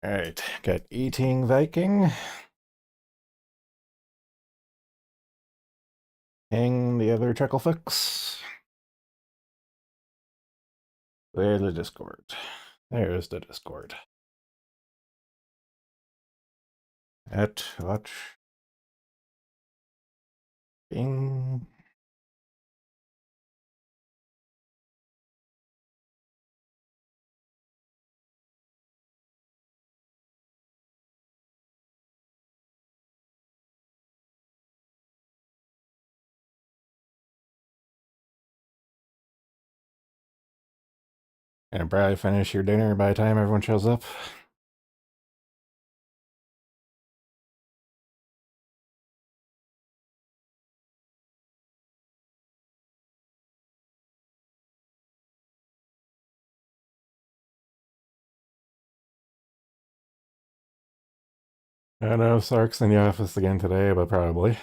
Alright, got Eating Viking. Hang the other Chucklefucks. Where's the Discord? There's the Discord. At watch. Bing. And probably finish your dinner by the time everyone shows up. I don't know if Sark's in the office again today, but probably.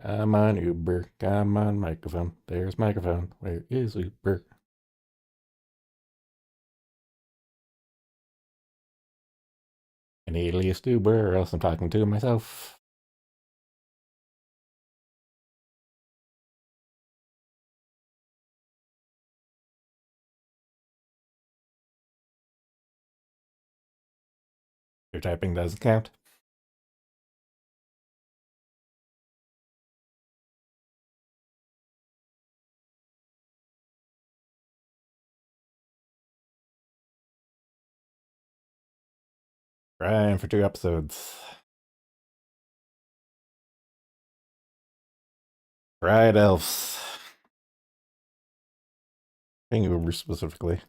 I'm on Uber. I'm on microphone. There's microphone. Where is Uber? An alias Uber, or else I'm talking to myself. Your typing doesn't count. Trying for 2 episodes. Right, elves. King Uber specifically.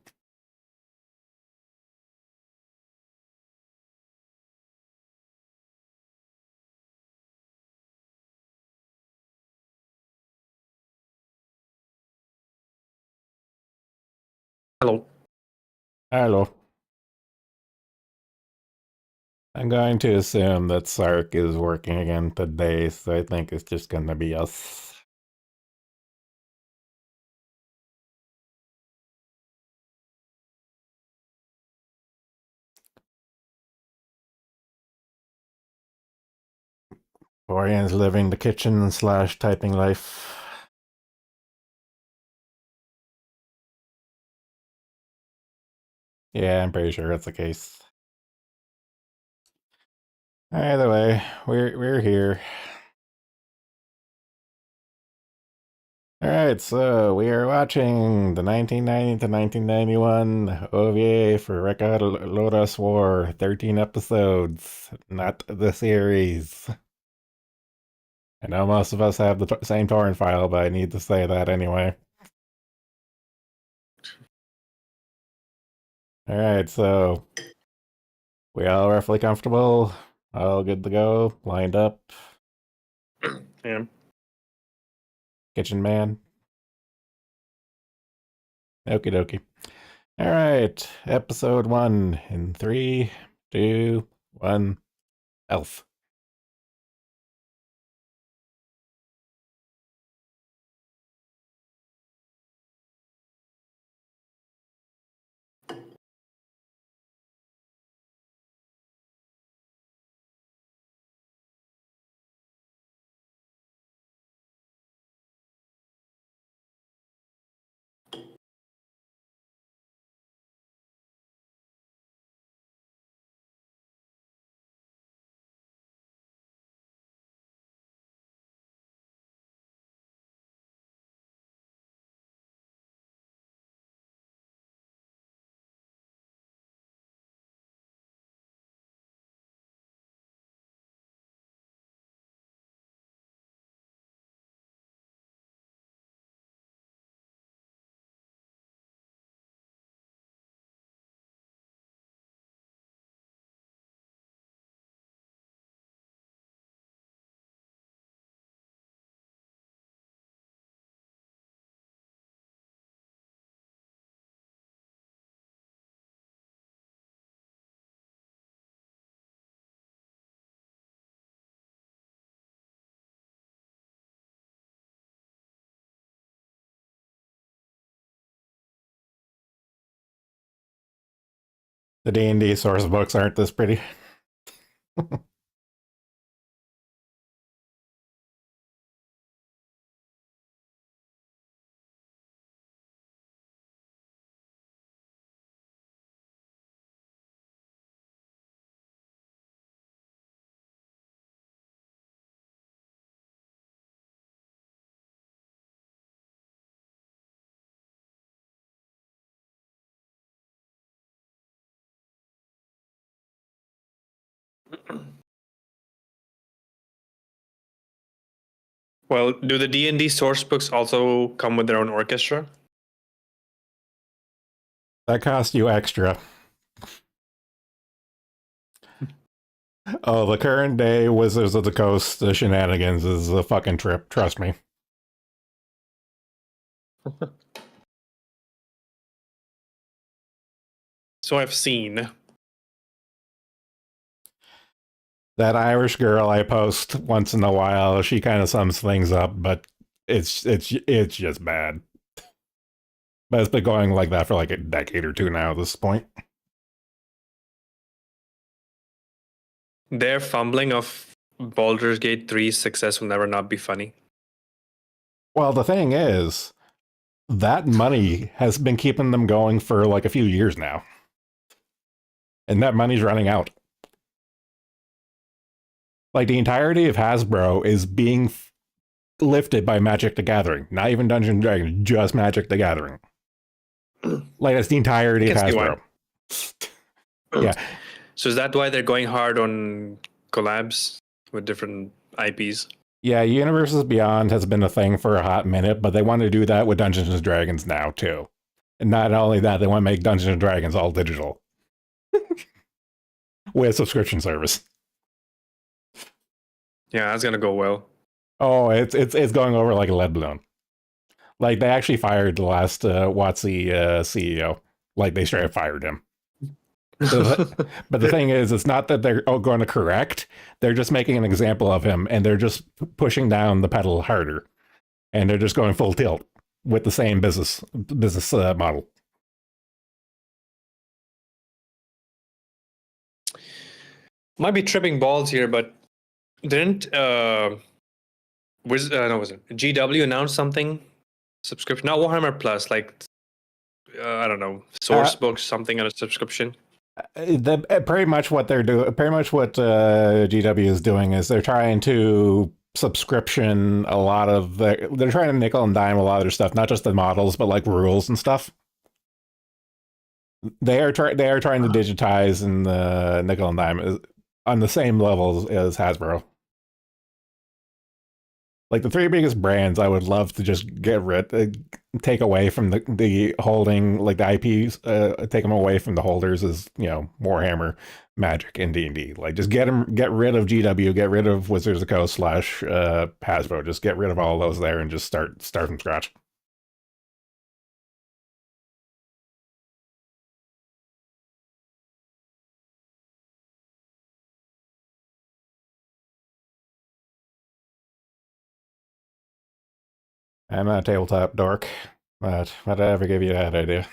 Hello. Hello. I'm going to assume that Sark is working again today, so I think it's just gonna be us. Orian's living the kitchen slash typing life. Yeah, I'm pretty sure that's the case. Either way, we're here. Alright, so we are watching the 1990 to 1991 OVA for Record Lodoss War, 13 episodes, not the series. I know most of us have the same torrent file, but I need to say that anyway. Alright, so we all roughly comfortable, all good to go, lined up. Yeah. Kitchen man. Okie dokie. Alright, episode 1 in 3, 2, 1, elf. The D&D source books aren't this pretty. Well, do the D&D source books also come with their own orchestra? That cost you extra. Oh, the current day Wizards of the Coast shenanigans is a fucking trip, trust me. So I've seen. That Irish girl I post once in a while, she kind of sums things up, but it's just bad. But it's been going like that for like a decade or two now at this point. Their fumbling of Baldur's Gate 3's success will never not be funny. Well, the thing is, that money has been keeping them going for like a few years now. And that money's running out. Like the entirety of Hasbro is being lifted by Magic the Gathering. Not even Dungeons and Dragons, just Magic the Gathering. Like that's the entirety of Hasbro. Yeah. So is that why they're going hard on collabs with different IPs? Yeah, Universes Beyond has been a thing for a hot minute, but they want to do that with Dungeons and Dragons now too. And not only that, they want to make Dungeons and Dragons all digital with a subscription service. Yeah, that's gonna go well. Oh, it's going over like a lead balloon. Like they actually fired the last WotC CEO. Like they straight up fired him. But the thing is, it's not that they're going to correct. They're just making an example of him, and they're just pushing down the pedal harder, and they're just going full tilt with the same business model. Might be tripping balls here, but didn't was it GW announced something subscription? Not Warhammer Plus, like I don't know, source books, something on a subscription. Pretty much what they're doing, pretty much what GW is doing is they're trying to subscription a lot of they're trying to nickel and dime a lot of their stuff, not just the models, but like rules and stuff. They are trying to digitize and nickel and dime on the same levels as Hasbro. Like the three biggest brands, I would love to just take away from the holding, like the IPs, take them away from the holders is Warhammer, Magic, and D&D. Like just get rid of GW, get rid of Wizards of the Coast / Hasbro. Just get rid of all those there and just start from scratch. I'm not a tabletop dork, but whatever gave you that idea?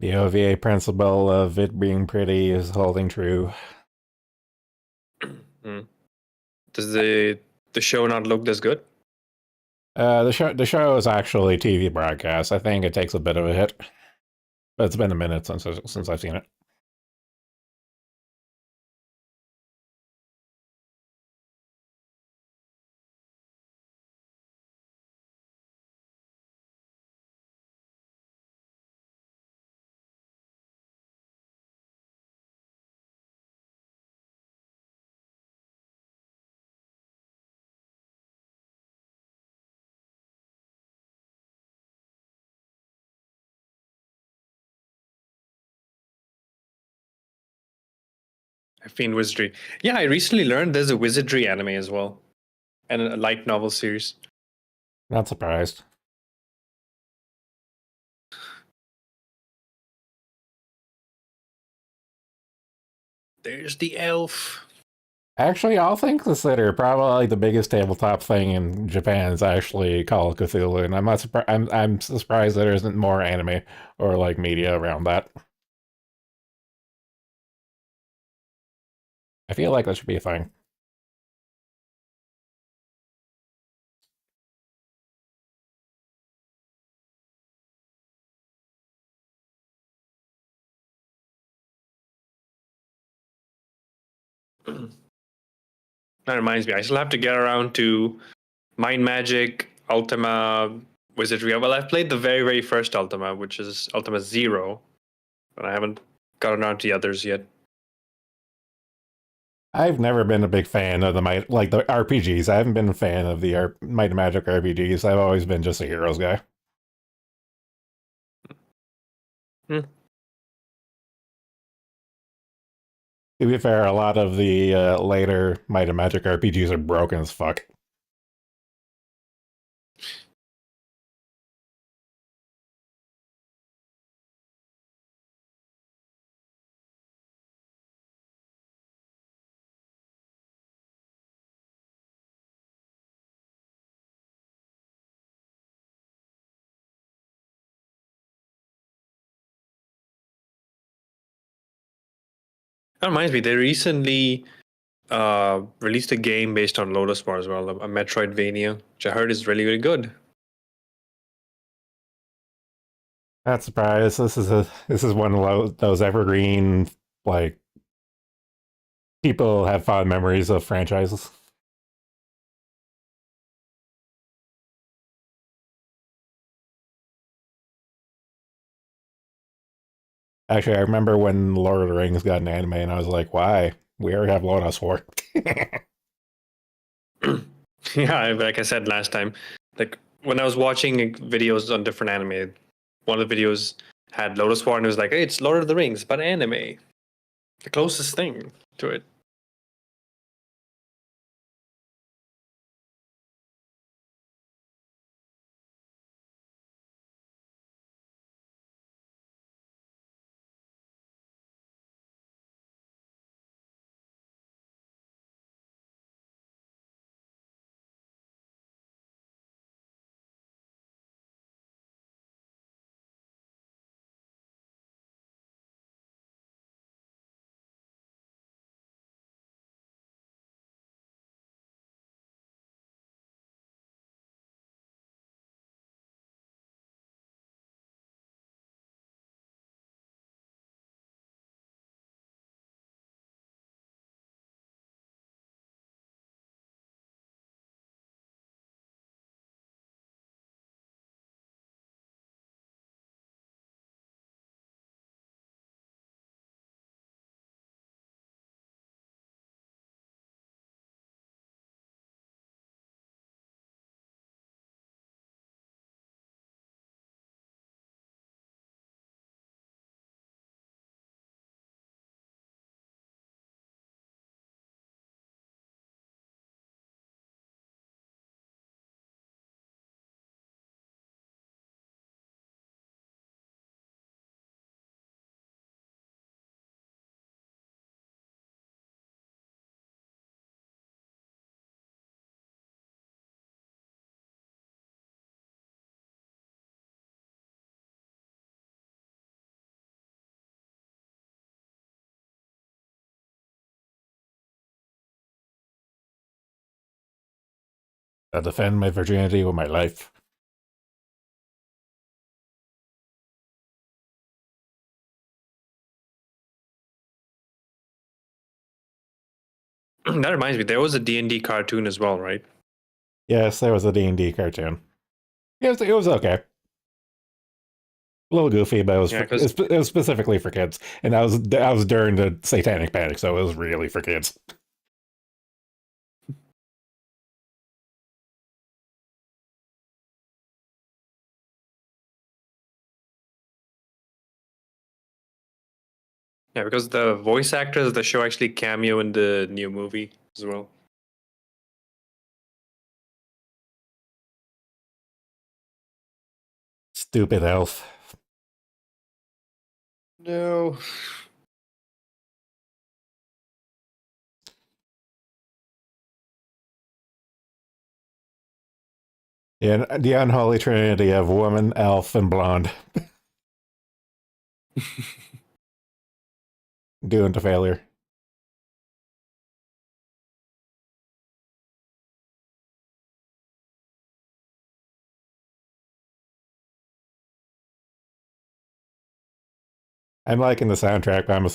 The OVA principle of it being pretty is holding true. Does the show not look this good? The show is actually TV broadcast. I think it takes a bit of a hit, but it's been a minute since I've seen it. I've seen Wizardry. Yeah, I recently learned there's a Wizardry anime as well, and a light novel series. Not surprised. There's the elf. Actually, I'll think consider probably the biggest tabletop thing in Japan is actually Call of Cthulhu, and I'm not surprised. I'm surprised there isn't more anime or like media around that. I feel like that should be a thing. That reminds me, I still have to get around to Mind Magic, Ultima, Wizardry. Well, I've played the very, very first Ultima, which is Ultima Zero, but I haven't gotten around to the others yet. I've never been a big fan of the like the RPGs. I haven't been a fan of the Might and Magic RPGs. I've always been just a Heroes guy. Hmm. To be fair, a lot of the later Might and Magic RPGs are broken as fuck. That reminds me, they recently released a game based on Lodoss War as well, a Metroidvania, which I heard is really, really good. Not surprised. This is one of those evergreen like people have fond memories of franchises. Actually, I remember when Lord of the Rings got an anime, and I was like, "Why? We already have Lodoss War." Yeah, like I said last time, like when I was watching videos on different anime, one of the videos had Lodoss War and it was like, hey, it's Lord of the Rings, but anime. The closest thing to it. I'll defend my virginity with my life. That reminds me, there was a D&D cartoon as well, right? Yes, there was a D&D cartoon. It was okay. A little goofy, but Yeah, because it was specifically for kids, and that was during the Satanic Panic, so it was really for kids. Yeah, because the voice actors of the show actually cameo in the new movie as well. Stupid elf. No. Yeah, the unholy trinity of woman, elf, and blonde. Doomed to failure. I'm liking the soundtrack, but I'm a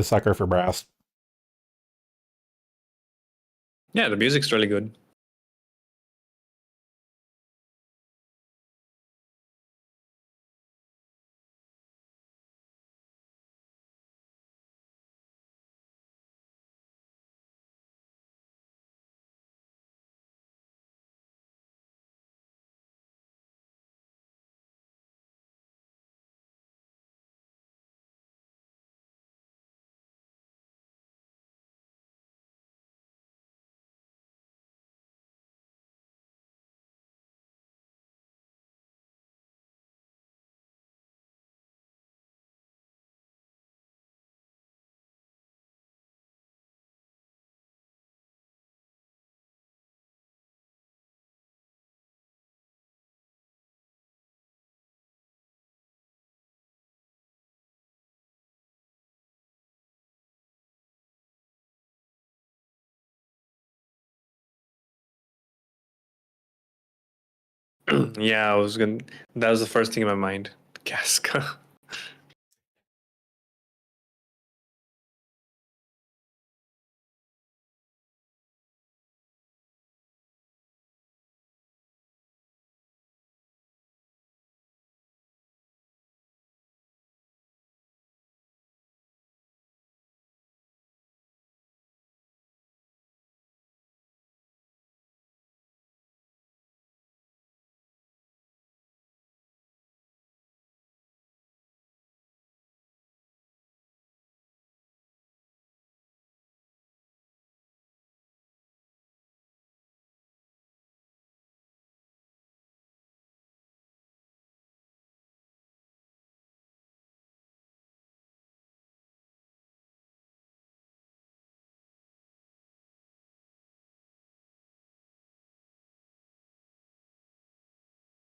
sucker for brass. Yeah, the music's really good. Yeah, I was gonna. That was the first thing in my mind. Casca.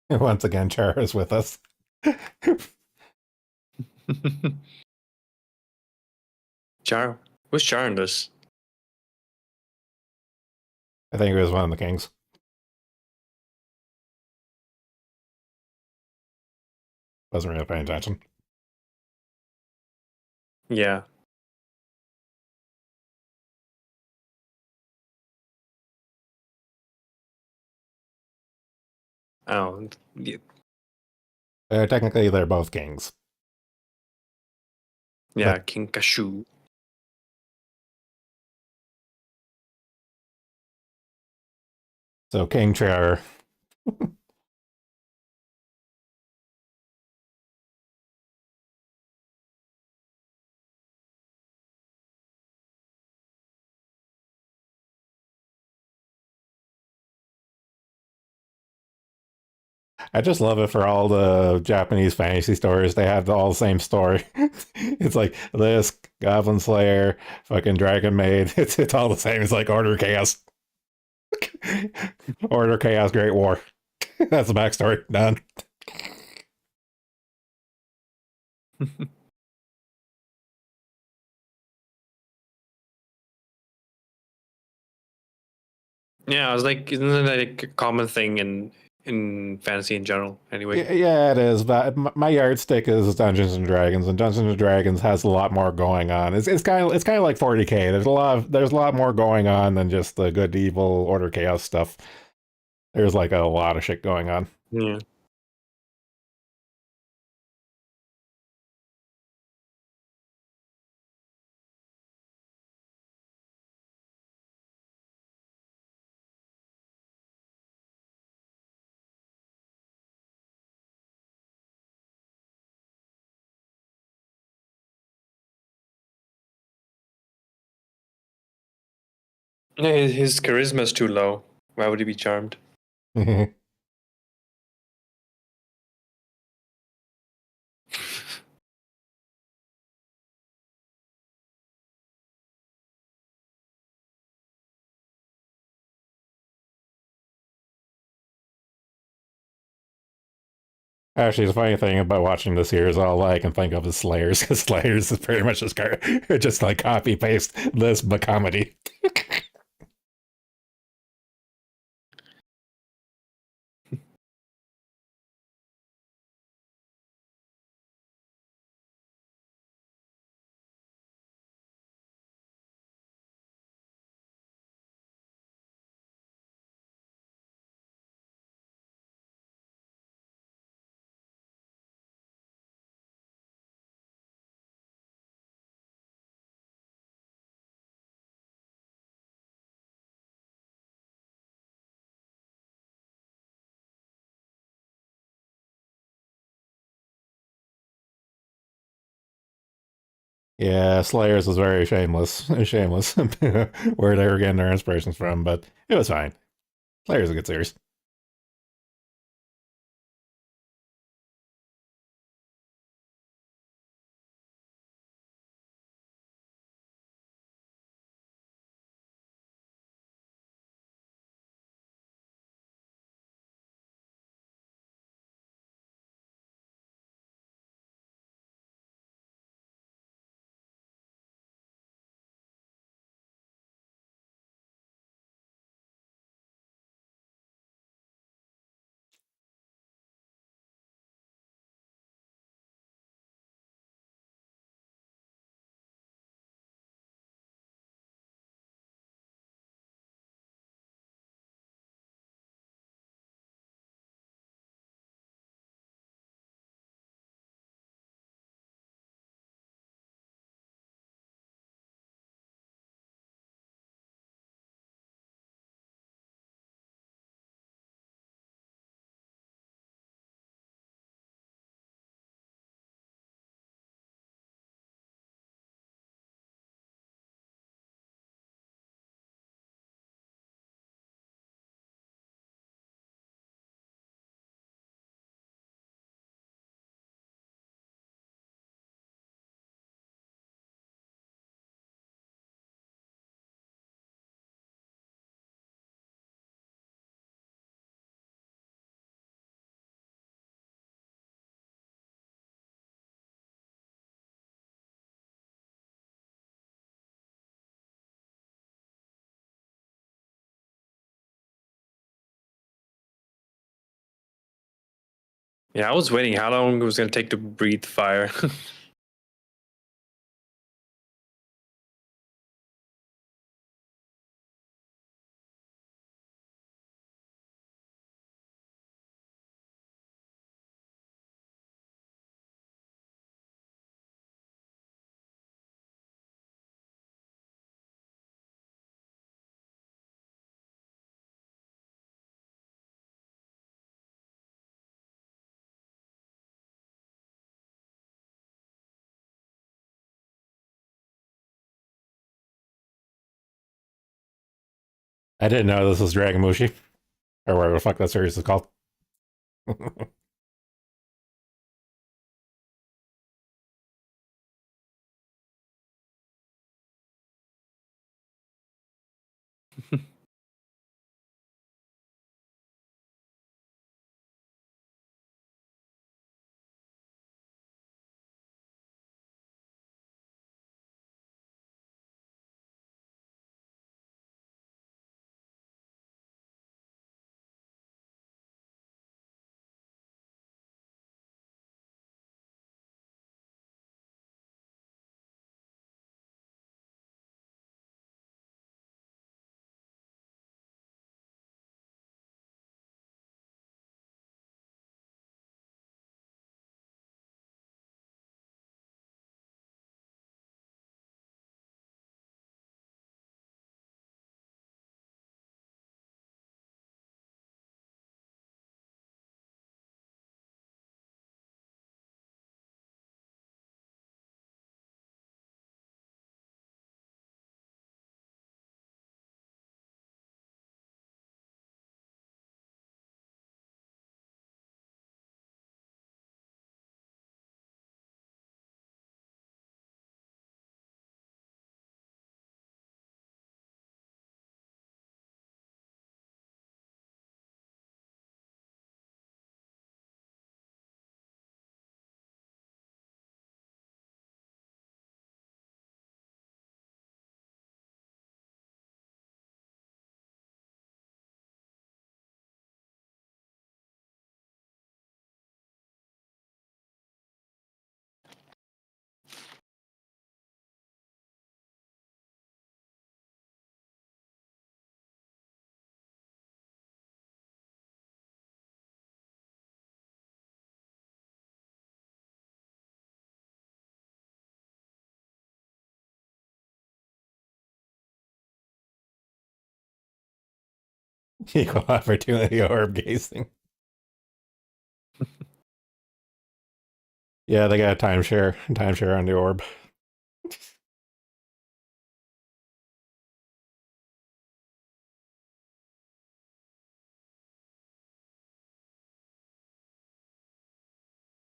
Once again, Char is with us. Char. Who's Char in this? I think it was one of the kings. Wasn't really paying attention. Yeah. Oh, Technically, they're both kings. yeah. But King Kashu. so King Char. I just love it for all the Japanese fantasy stories. They have all the same story. It's like this Goblin Slayer, fucking Dragon Maid. It's all the same. It's like Order Chaos, Order Chaos, Great War. That's the backstory. Done. Yeah, I was like, isn't that like a common thing in fantasy in general? Anyway. Yeah, it is. But my yardstick is Dungeons and Dragons, and Dungeons and Dragons has a lot more going on. It's kind of like 40k. There's a lot more going on than just the good, evil, Order Chaos stuff. There's like a lot of shit going on. Yeah. Yeah, his charisma is too low. Why would he be charmed? Actually, the funny thing about watching this here is all I can think of is Slayers, because Slayers is pretty much just like copy paste this but comedy. Yeah, Slayers was very shameless where they were getting their inspirations from, but it was fine. Slayers is a good series. Yeah, I was waiting how long it was going to take to breathe fire. I didn't know this was Dragon Mushi, or whatever the fuck that series is called. Equal opportunity orb gazing. Yeah, they got a timeshare on the orb.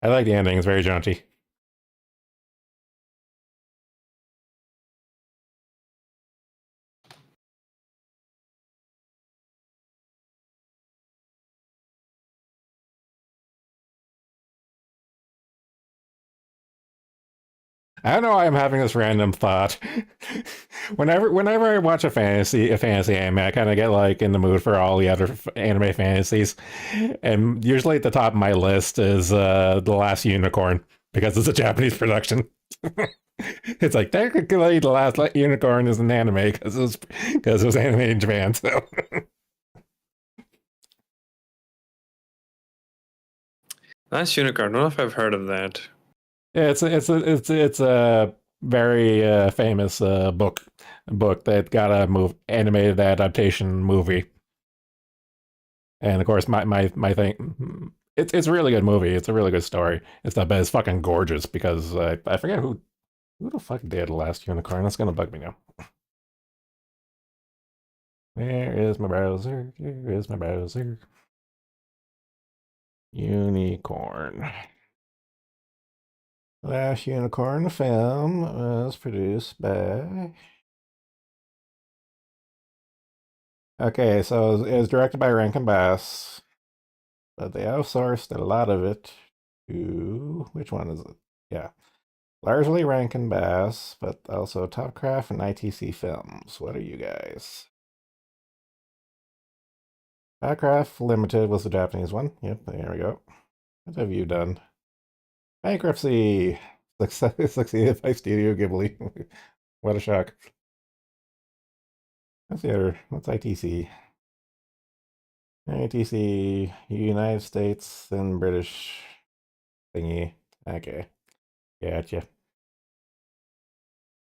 I like the ending. It's very jaunty. I don't know why I'm having this random thought. whenever I watch a fantasy anime, I kind of get like in the mood for all the other anime fantasies, and usually at the top of my list is the Last Unicorn because it's a Japanese production. It's like technically the Last Unicorn is an anime because it was animated in Japan. So Last Unicorn. I don't know if I've heard of that. yeah, it's a very famous book that got a animated adaptation movie. And of course, my thing, it's a really good movie. It's a really good story. It's not bad. It's fucking gorgeous because I forget who the fuck did Last Unicorn. That's gonna bug me now. Where is my browser? Where is my browser? Unicorn. Last Unicorn, the film, was produced by. Okay, so it was directed by Rankin Bass, but they outsourced a lot of it to. Which one is it? Yeah. Largely Rankin Bass, but also Topcraft and ITC Films. What are you guys? Topcraft Limited was the Japanese one. Yep, there we go. What have you done? Bankruptcy! Succeeded by Studio Ghibli. What a shock. What's the other? What's ITC? ITC, United States and British thingy. Okay, gotcha.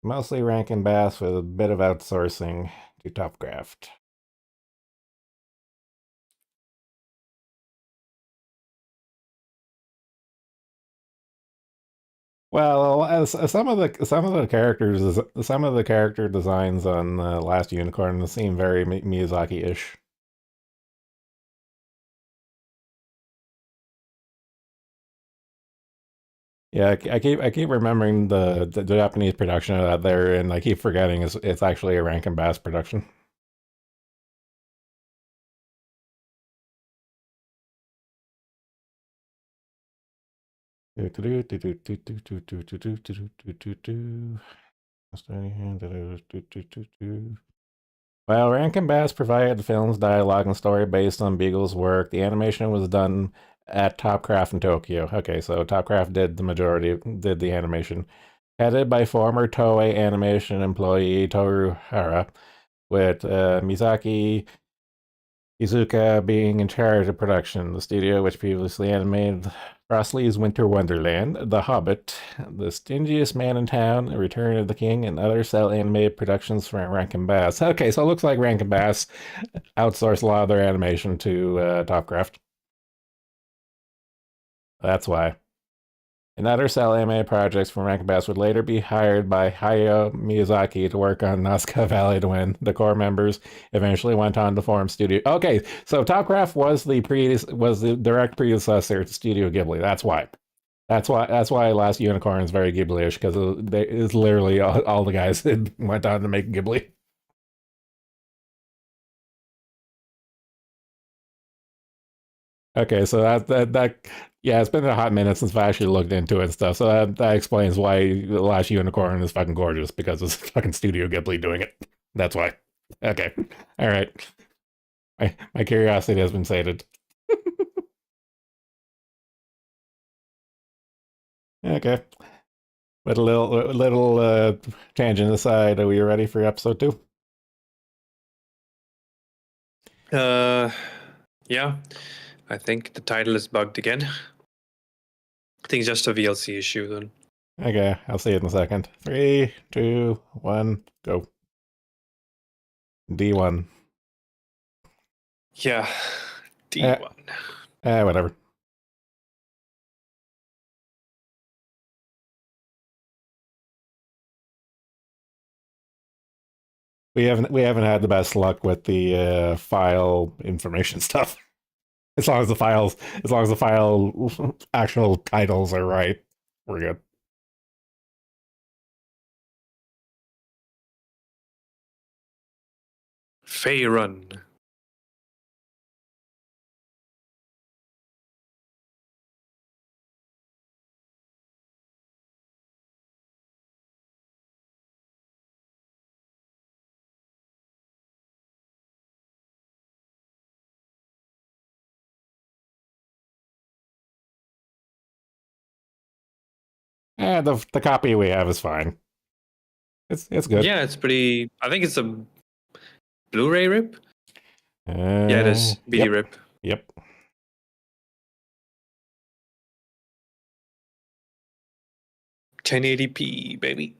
Mostly Rankin Bass with a bit of outsourcing to Topcraft. Well, as some of the character designs on Last Unicorn seem very Miyazaki-ish. Yeah, I keep remembering the Japanese production of that there, and I keep forgetting it's actually a Rankin Bass production. While Rankin Bass provided the film's dialogue and story based on Beagle's work, the animation was done at Topcraft in Tokyo. Okay, so Topcraft did the animation. Headed by former Toei Animation employee Toru Hara, with Misaki Izuka being in charge of production. The studio, which previously animated Frost Winter Wonderland, The Hobbit, The Stingiest Man in Town, The Return of the King, and other cell animated productions from Rankin Bass. Okay, so it looks like Rankin Bass outsourced a lot of their animation to Topcraft. That's why. And other cell anime projects from Rankin Bass would later be hired by Hayao Miyazaki to work on Nazca Valley to Win. The core members eventually went on to form Studio. Okay, so Topcraft was the direct predecessor to Studio Ghibli. That's why. That's why Last Unicorn is very Ghibli-ish because it's literally all the guys that went on to make Ghibli. Okay, so that yeah, it's been a hot minute since I actually looked into it and stuff. So that explains why the Last Unicorn is fucking gorgeous because it's fucking Studio Ghibli doing it. That's why. Okay, all right. My curiosity has been sated. Okay, but a little tangent aside. Are we ready for episode 2? Yeah. I think the title is bugged again. I think it's just a VLC issue then. Okay, I'll see it in a second. 3, 2, 1, go. D1. Yeah. D1. Whatever. We haven't had the best luck with the file information stuff. As long as the file actual titles are right, we're good. Faerun. The copy we have is fine. It's good. Yeah, it's pretty. I think it's a Blu-ray rip. Yeah, it is. BD Yep. rip. Yep. 1080p, baby.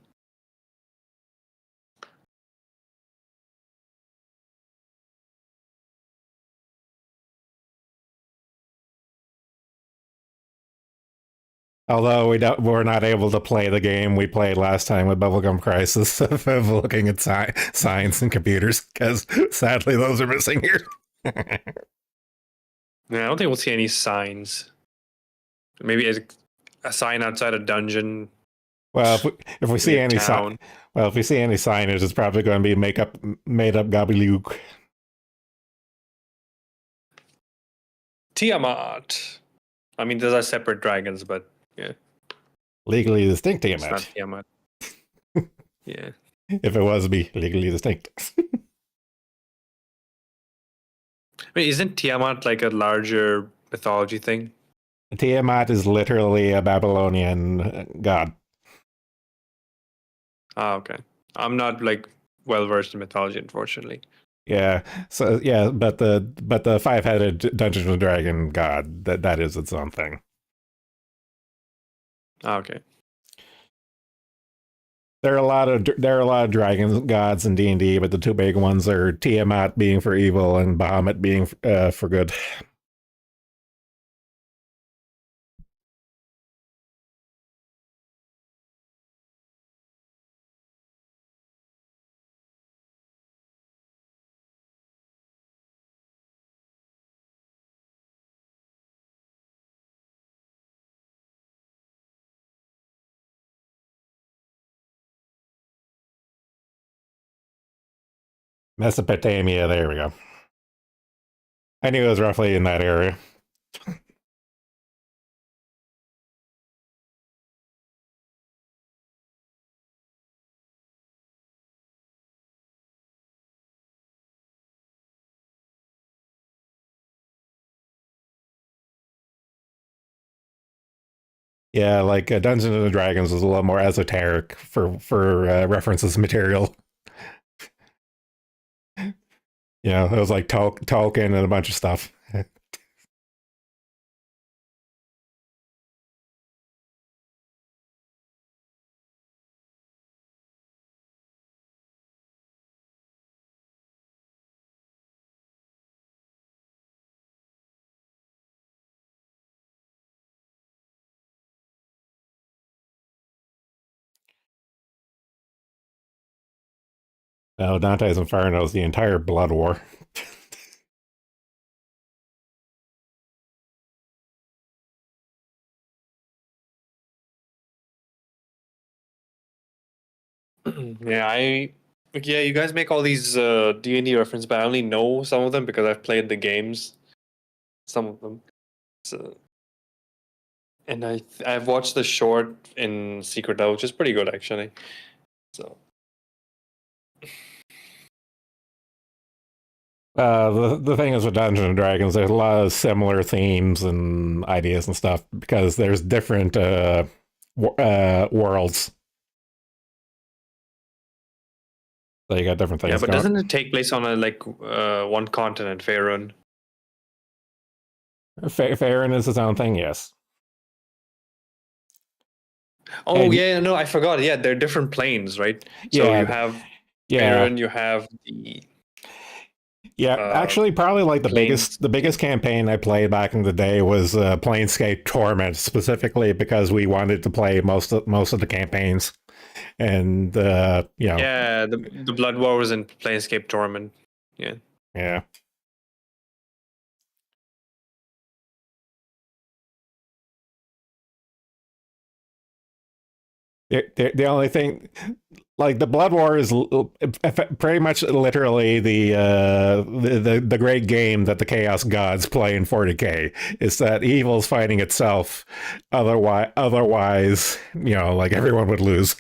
Although we're not able to play the game we played last time with Bubblegum Crisis of looking at signs and computers, because sadly those are missing here. Yeah, I don't think we'll see any signs. Maybe a sign outside a dungeon. Well, if we see any town. if we see any signage, it's probably going to be made up gobbledygook. Tiamat. I mean, those are separate dragons, but yeah. Legally distinct It's Tiamat. not Tiamat. Yeah. If it was, be legally distinct. I mean, isn't Tiamat like a larger mythology thing? Tiamat is literally a Babylonian god. Ah, okay. I'm not like well versed in mythology, unfortunately. Yeah. So yeah, but the 5-headed Dungeons and Dragon god that is its own thing. Ah, okay. There are a lot of dragon gods in D&D, but the two big ones are Tiamat being for evil and Bahamut being for good. Mesopotamia, there we go. I knew it was roughly in that area. Yeah, like Dungeons and Dragons is a little more esoteric for references material. Yeah, it was like Tolkien and a bunch of stuff. No, Dante's Inferno is the entire Blood War. Yeah, you guys make all these D&D references, but I only know some of them because I've played the games. Some of them. So, and I've watched the short in Secret Out, which is pretty good actually. So The thing is with Dungeons and Dragons, there's a lot of similar themes and ideas and stuff because there's different worlds. So you got different things yeah, but going. doesn't it take place on a one continent, Faerun? Faerun is its own thing, yes. Oh And yeah, no, I forgot. Yeah, they're different planes, right? So yeah, you have yeah, Faerun, you have the Yeah, actually, probably like planes. the biggest campaign I played back in the day was Planescape Torment, specifically because we wanted to play most of the campaigns, and you know, Yeah, the Blood War was in Planescape Torment. Yeah. yeah. The only thing, like the Blood War, is pretty much literally the great game that the Chaos Gods play in 40k. Is that evil's fighting itself. Otherwise, you know, like everyone would lose.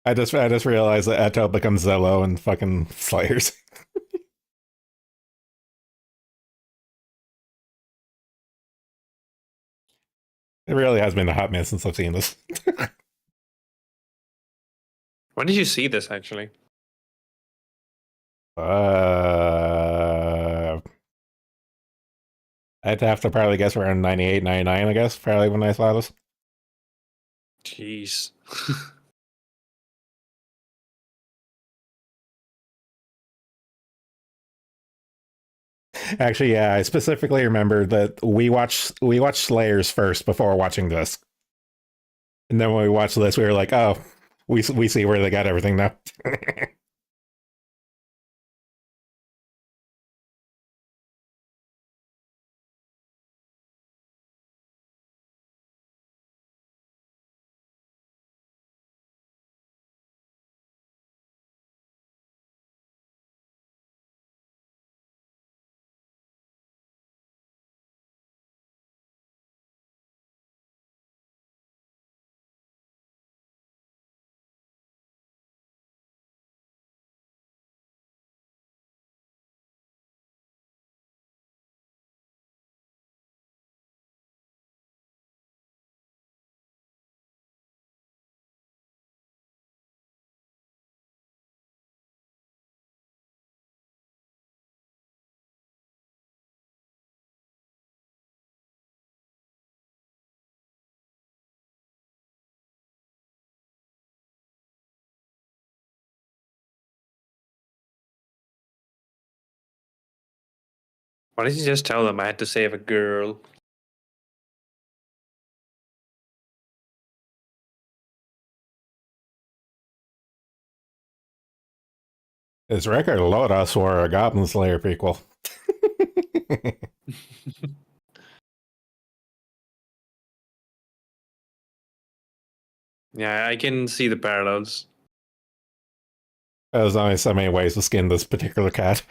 I just realized that Eto becomes Zello and fucking Slayers. It really has been a hot minute since I've seen this. When did you see this actually? Uh, I'd have to probably guess around 98, 99, I guess, probably when I saw this. Jeez. Actually, yeah, I specifically remember that we watched Slayers first before watching this. And then when we watched this, we were like, oh, we see where they got everything now. Why did you just tell them I had to save a girl? His record Lodoss were a Goblin Slayer prequel. Yeah, I can see the parallels. There's only so many ways to skin this particular cat.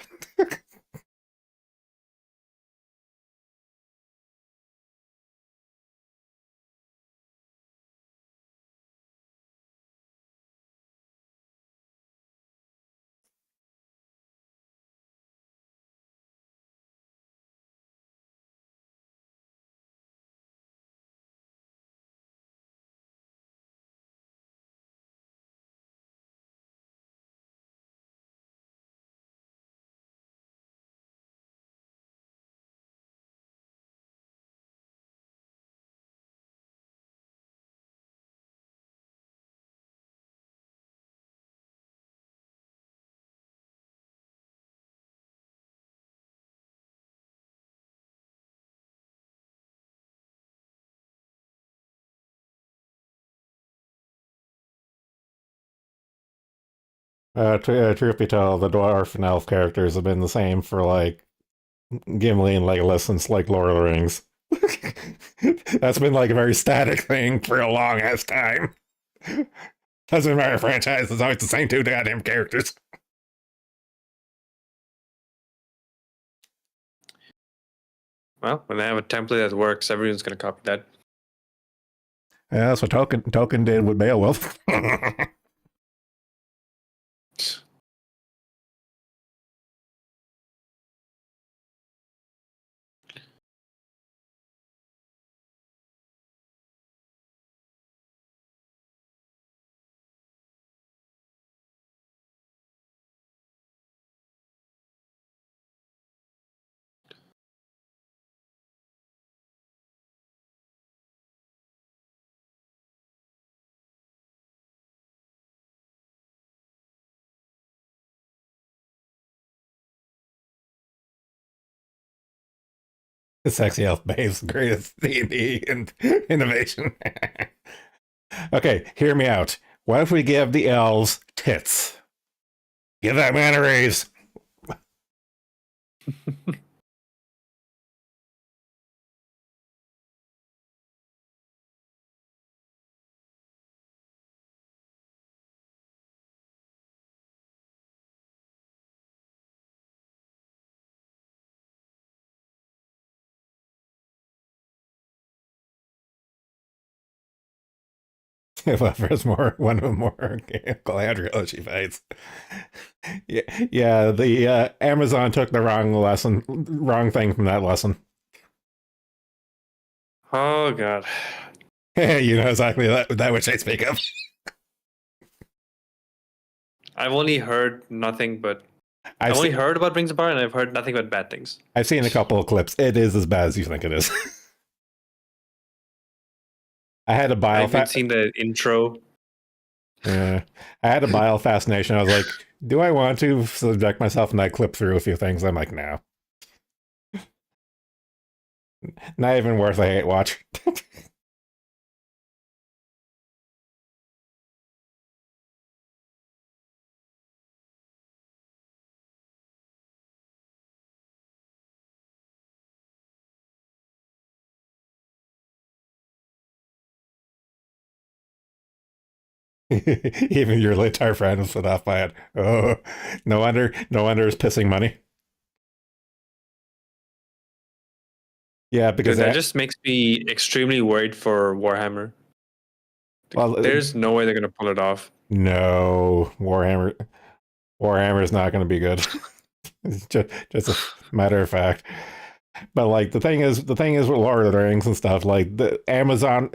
Truth be told, the dwarf and elf characters have been the same for like Gimli and Legolas since like Lord of the Rings. That's been like a very static thing for a long ass time. Doesn't matter franchise, it's always the same two goddamn characters. Well, when they have a template that works, everyone's gonna copy that. Yeah, that's what Tolkien did with Beowulf. Sexy elf babes, greatest D&D and innovation. Okay, hear me out. What if we give the elves tits? Give that man a raise. If offers more, one of more Galadriel she fights. Yeah, yeah. The Amazon took the wrong thing from that lesson. Oh god. You know exactly that which I speak of. I've only heard nothing but I've I've only seen heard about Rings of Power and I've heard nothing but bad things. I've seen a couple of clips. It is as bad as you think it is. I had a I bile even fat. seen the intro. Yeah, I had a bile fascination. I was like, do I want to subject myself? And I clip through a few things. I'm like, no, not even worth a hate watch. Even your entire friend was put off by it. Oh, no wonder it's pissing money. Yeah, because Dude, that just makes me extremely worried for Warhammer. well, There's no way they're gonna pull it off. no, Warhammer is not going to be good. It's just a matter of fact. But like the thing is with Lord of the Rings and stuff, like the Amazon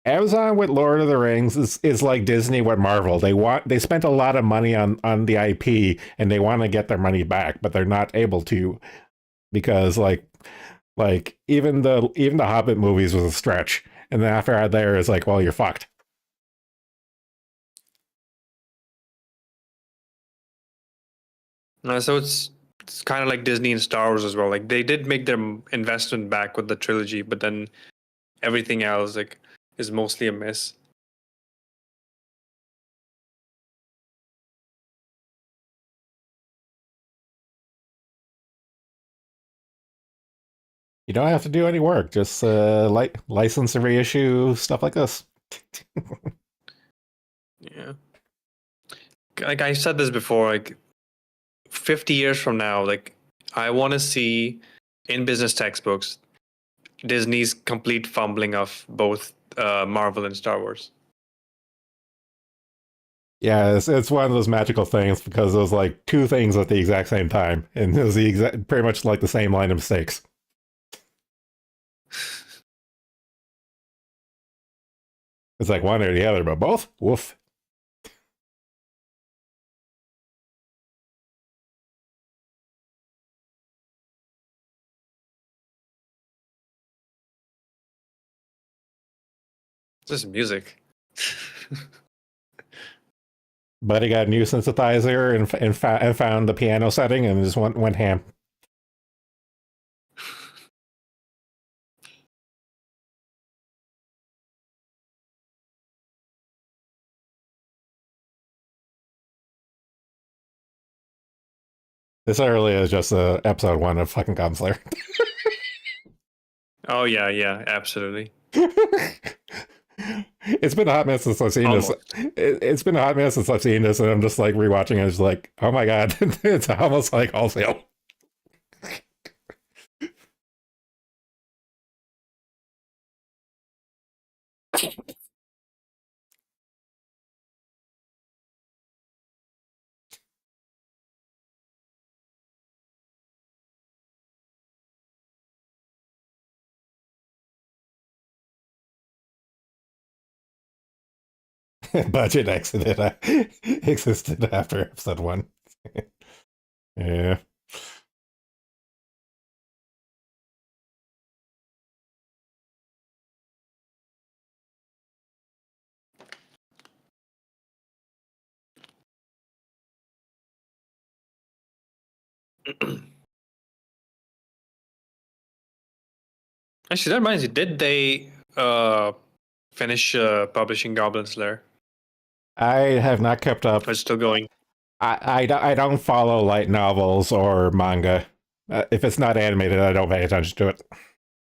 with Lord of the Rings is like Disney with Marvel. They spent a lot of money on the IP and they want to get their money back, but they're not able to because like even the Hobbit movies was a stretch. And then after there is like, well, you're fucked. So it's kind of like Disney and Star Wars as well. Like they did make their investment back with the trilogy, but then everything else like is mostly a miss. You don't have to do any work. Just license a reissue, stuff like this. Yeah. Like I said this before, like 50 years from now, like I want to see in business textbooks Disney's complete fumbling of both Marvel and Star Wars. Yeah, it's one of those magical things because it was like two things at the exact same time, and it was pretty much like the same line of mistakes. It's like one or the other, but both. Woof. Just music. But he got a new synthesizer and found the piano setting and just went ham. This early is just episode one of fucking Gunslinger. Oh yeah, yeah, absolutely. It's been a hot minute since I've seen this. Almost. It's been a hot minute since I've seen this, and I'm just like rewatching it. It's like, oh my god, it's almost like wholesale. Budget existed after episode one. Yeah. Actually, that reminds me. Did they finish publishing Goblin Slayer? I have not kept up. Or is it still going? I don't follow light novels or manga. If it's not animated, I don't pay attention to it.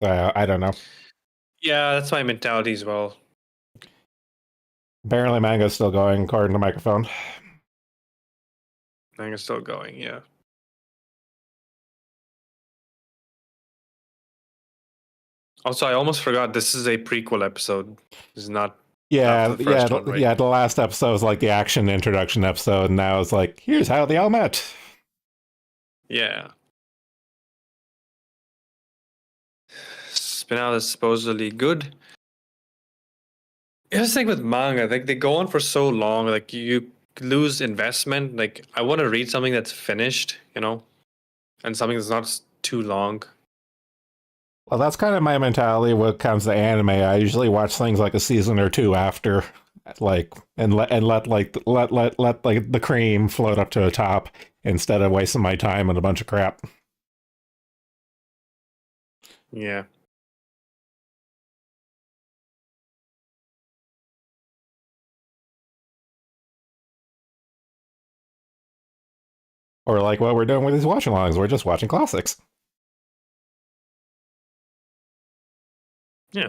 I don't know. Yeah, that's my mentality as well. Apparently, manga's still going, according to microphone. Manga's still going. Yeah. Also, I almost forgot this is a prequel episode. This is not after the first one, right? Yeah. The last episode was like the action introduction episode, and now it's like, here's how they all met. Yeah. Spin out is supposedly good. It's like with manga, like they go on for so long, like you lose investment. Like I want to read something that's finished, and something that's not too long. Well, that's kind of my mentality when it comes to anime. I usually watch things like a season or two after, like, and let like the cream float up to the top instead of wasting my time on a bunch of crap. Yeah. Or like what we're doing with these watch-alongs. We're just watching classics. Yeah.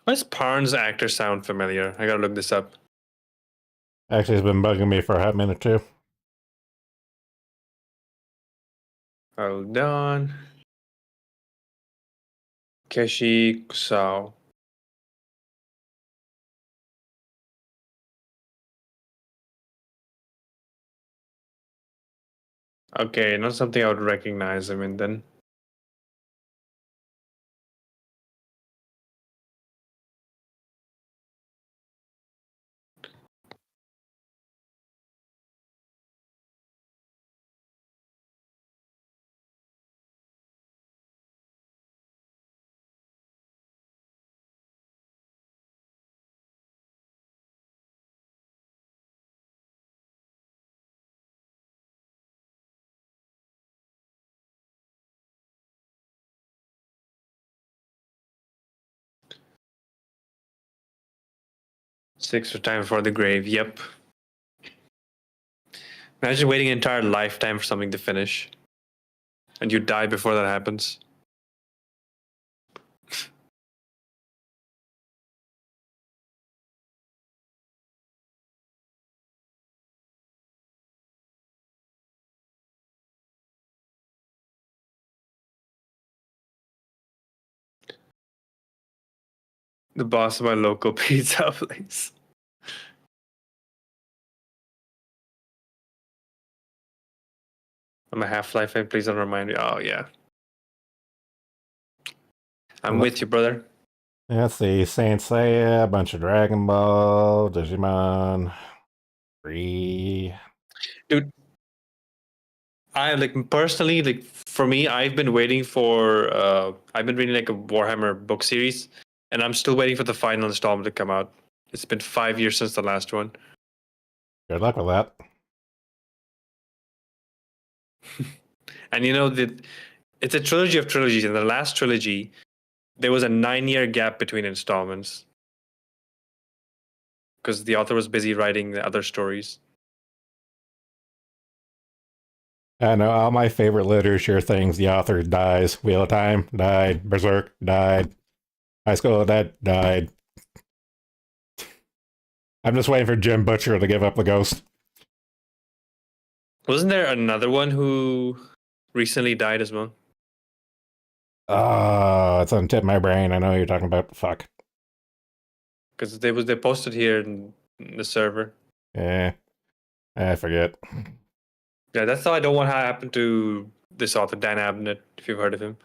Why does Parn's actor sound familiar? I gotta look this up. Actually, it's been bugging me for a hot minute too. Hold on. Keshi Kusao. Okay, not something I would recognize him in then. Six for Time for the Grave. Yep. Imagine waiting an entire lifetime for something to finish, and you die before that happens. The boss of my local pizza place. I'm a Half-Life fan. Please don't remind me. Oh yeah, I'm Well, with you, brother. let's see, Saint Seiya, a bunch of Dragon Ball, Digimon, Free. Dude, I like personally, like for me, I've been waiting for. I've been reading like a Warhammer book series, and I'm still waiting for the final installment to come out. It's been 5 years since the last one. Good luck with that. And it's a trilogy of trilogies. In the last trilogy, there was a 9-year gap between installments because the author was busy writing the other stories. I know all my favorite literature things. The author dies. Wheel of Time died. Berserk died. High School of the Dead died. I'm just waiting for Jim Butcher to give up the ghost. Wasn't there another one who recently died as well? Oh, it's on the tip of my brain. I know what you're talking about. Fuck. Because they posted here in the server. Yeah, I forget. Yeah, that's how I don't want to happen to this author, Dan Abnett, if you've heard of him.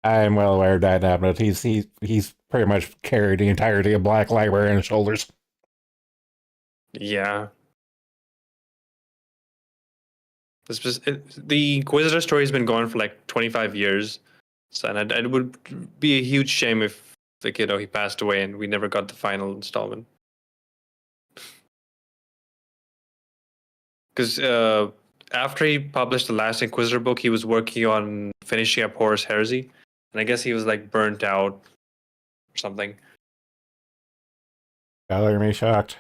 I'm well aware of that now, but he's pretty much carried the entirety of Black Library on his shoulders. Yeah. The Inquisitor story has been going for like 25 years. So, and it would be a huge shame if, like, he passed away and we never got the final installment. Because after he published the last Inquisitor book, he was working on finishing up Horus Heresy. And I guess he was like burnt out or something. Color me shocked.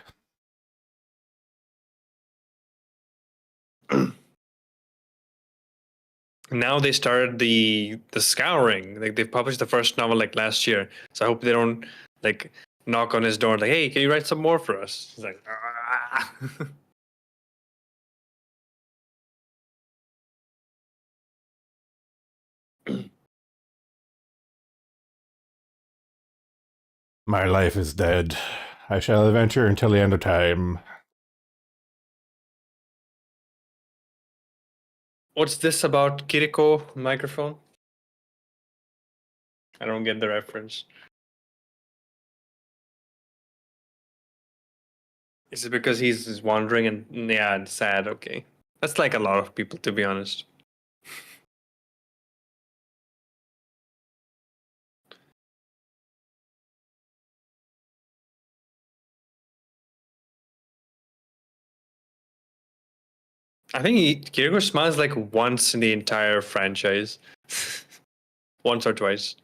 Now they started the scouring. Like they published the first novel like last year. So I hope they don't like knock on his door like, hey, can you write some more for us? He's like, ah. My life is dead. I shall adventure until the end of time. What's this about Kiriko microphone? I don't get the reference. Is it because he's wandering and yeah, and sad? Okay, that's like a lot of people, to be honest. I think Kiriko smiles like once in the entire franchise, once or twice.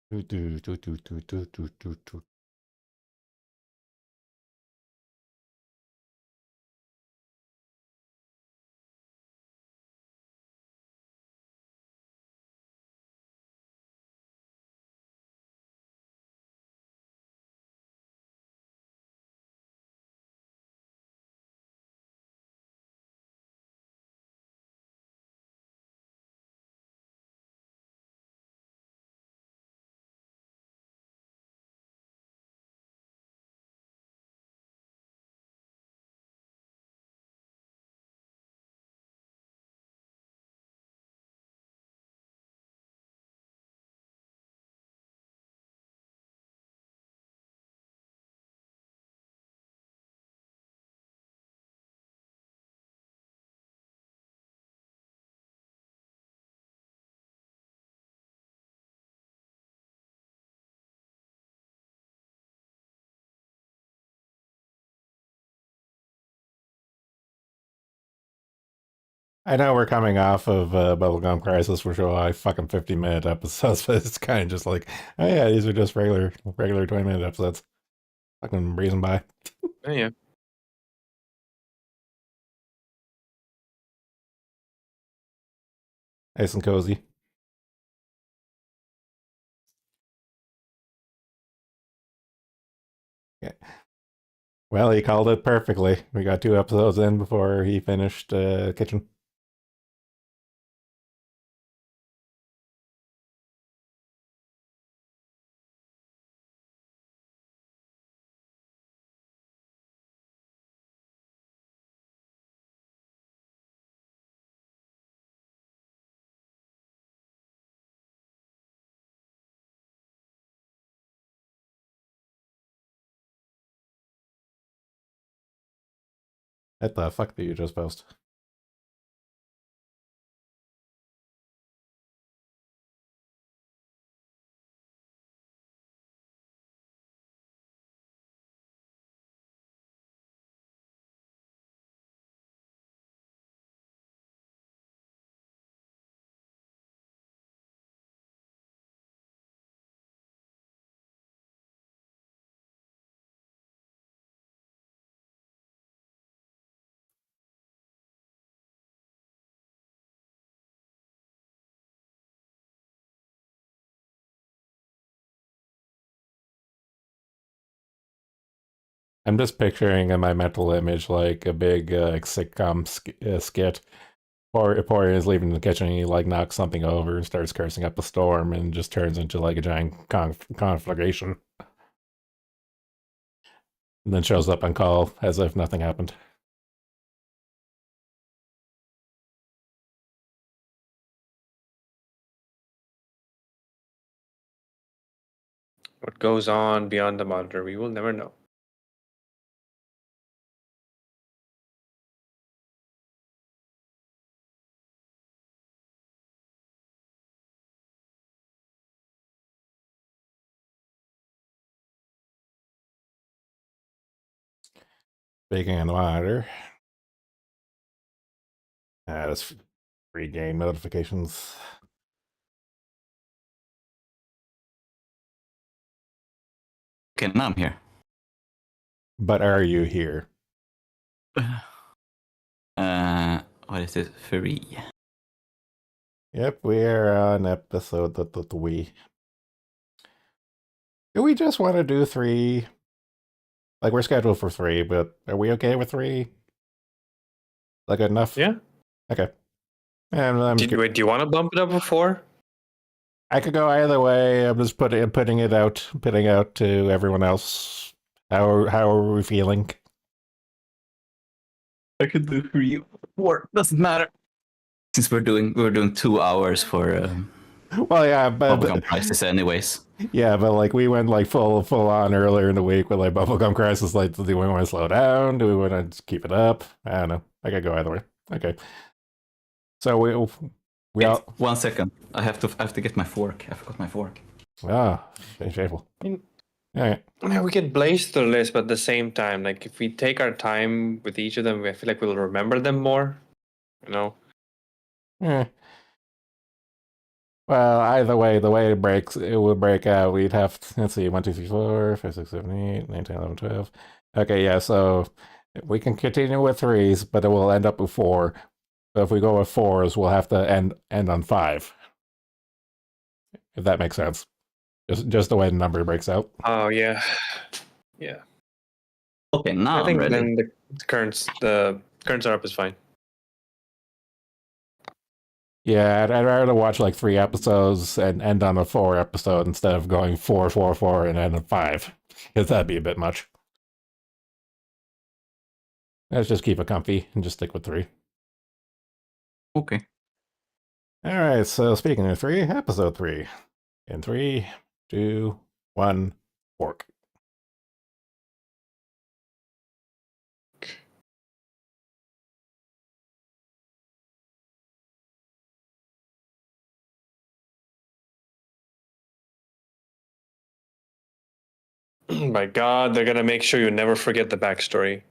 Do, do, do, do, do, do, do, do, do. I know we're coming off of Bubblegum Crisis, which are like fucking 50-minute episodes, but it's kind of just like, oh yeah, these are just regular 20-minute episodes. Fucking breezing by. Oh, yeah. Nice and cozy. Yeah. Well, he called it perfectly. We got 2 episodes in before he finished Kitchen. What the fuck did you just post? I'm just picturing in my mental image like a big sitcom skit. Poirier is leaving the kitchen and he like knocks something over and starts cursing up a storm and just turns into like a giant conflagration. And then shows up on call as if nothing happened. What goes on beyond the monitor, we will never know. Speaking on the monitor, that's free game notifications. Okay, now I'm here. But are you here? What is it? 3? Yep, we are on episode we. Do we just want to do 3? Like, we're scheduled for 3, but are we okay with 3? Like, enough? Yeah. Okay. And do you want to bump it up to 4? I could go either way. I'm just putting out to everyone else. How are we feeling? I could do 3 or 4. Doesn't matter. Since we're doing 2 hours for well, yeah, but Bubblegum Crisis anyways. Yeah, but like we went like full on earlier in the week with like Bubblegum Crisis. Like, do we want to slow down? Do we want to keep it up? I don't know. I could go either way. Okay. So we Wait, all 1 second. I have to get my fork. I forgot my fork. shameful. Yeah. Yeah, we can blaze the list, but at the same time, like if we take our time with each of them, I feel like we'll remember them more. You know. Eh. Well, either way, the way it would break out, we'd have to, let's see, 1, 2, 3, 4, 5, 6, 7, 8, 9, 10, 11, 12. Okay, yeah, so we can continue with 3s, but it will end up with 4. So if we go with 4s, we'll have to end on 5. If that makes sense. Just the way the number breaks out. Oh yeah, yeah. Okay, now I think I'm ready. then the current setup is fine. Yeah, I'd rather watch like 3 episodes and end on a 4 episode instead of going 4, 4, 4 and end on 5. Because that'd be a bit much. Let's just keep it comfy and just stick with 3. Okay. Alright, so speaking of 3, episode 3. In 3, 2, 1, fork. My God, they're gonna make sure you never forget the backstory.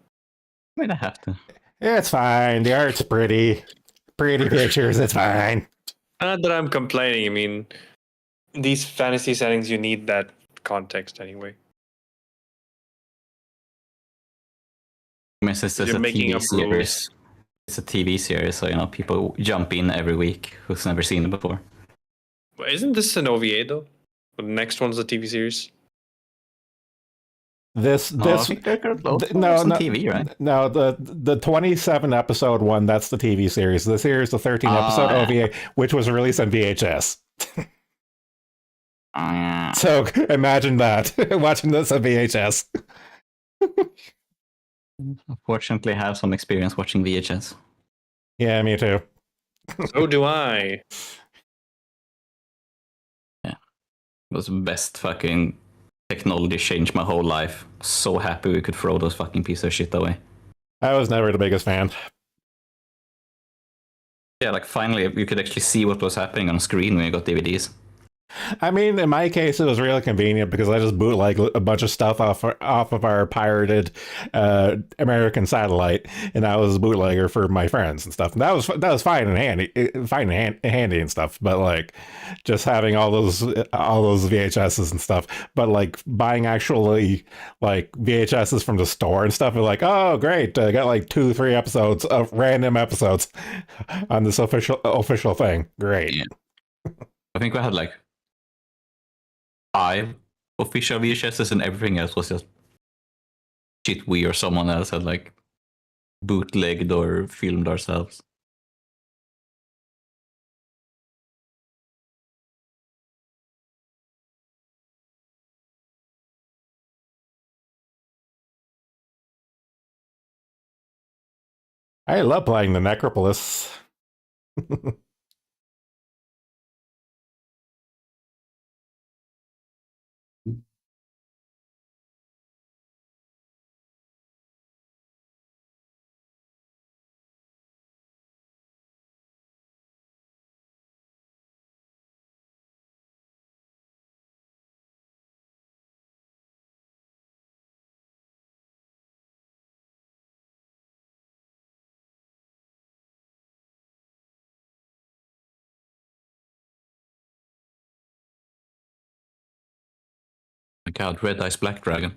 I mean, I have to. It's fine. The art's pretty. Pretty pictures, it's fine. Not that I'm complaining. I mean, in these fantasy settings, you need that context anyway. I mean, since it's You're a making TV up series. rules. It's a TV series, so people jump in every week who's never seen it before. But isn't this an OVA though? The next one's a TV series. This I think they're close to no some TV, right? No, the 27 episode one, that's the TV series. The series, the 13 episode OVA, which was released on VHS. So imagine that watching this on VHS. Unfortunately, I have some experience watching VHS. Yeah, me too. So do I. Yeah, it was the best fucking technology, changed my whole life. So happy we could throw those fucking pieces of shit away. I was never the biggest fan. Yeah, like finally you could actually see what was happening on screen when you got DVDs. I mean, in my case, it was really convenient because I just bootleg a bunch of stuff off of our pirated American satellite, and I was a bootlegger for my friends and stuff. And that was fine and handy and stuff. But like, just having all those VHSs and stuff, but like buying actually like VHSs from the store and stuff, and like, oh great, I got like 2-3 episodes of random episodes on this official thing. Great. Yeah. I think we had like 5 official VHSs and everything else was just shit we or someone else had like bootlegged or filmed ourselves. I love playing the Necropolis. My god, Red Eyes Black Dragon.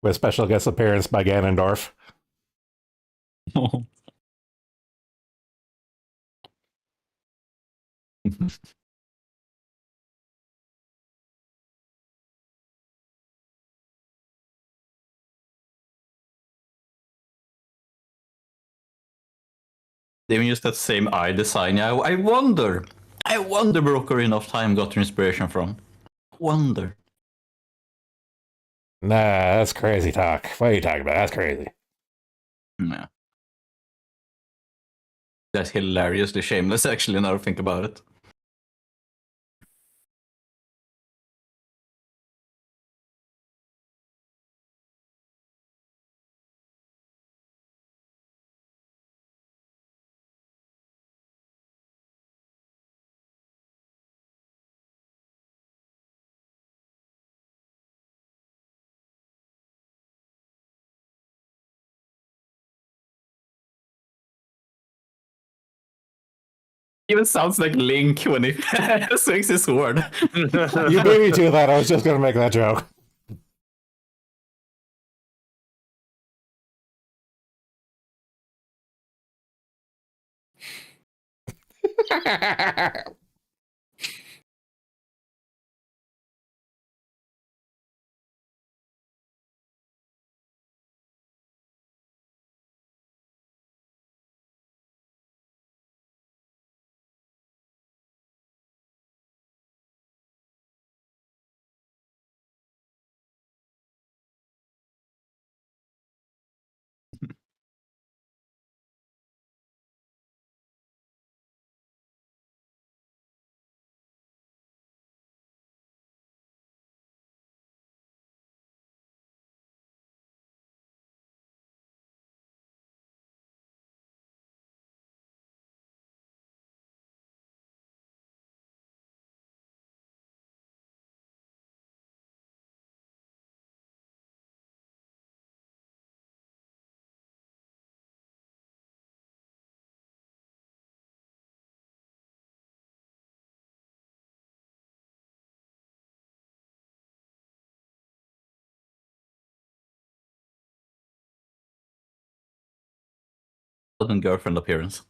With special guest appearance by Ganondorf. They even used that same eye design. I wonder where Ocarina of Time got their inspiration from. Wonder. Nah, that's crazy talk. What are you talking about? That's crazy. Yeah. That's hilariously shameless, actually, now I think about it. Even sounds like Link when he swings his sword. You beat me to that. I was just going to make that joke. Sudden girlfriend appearance.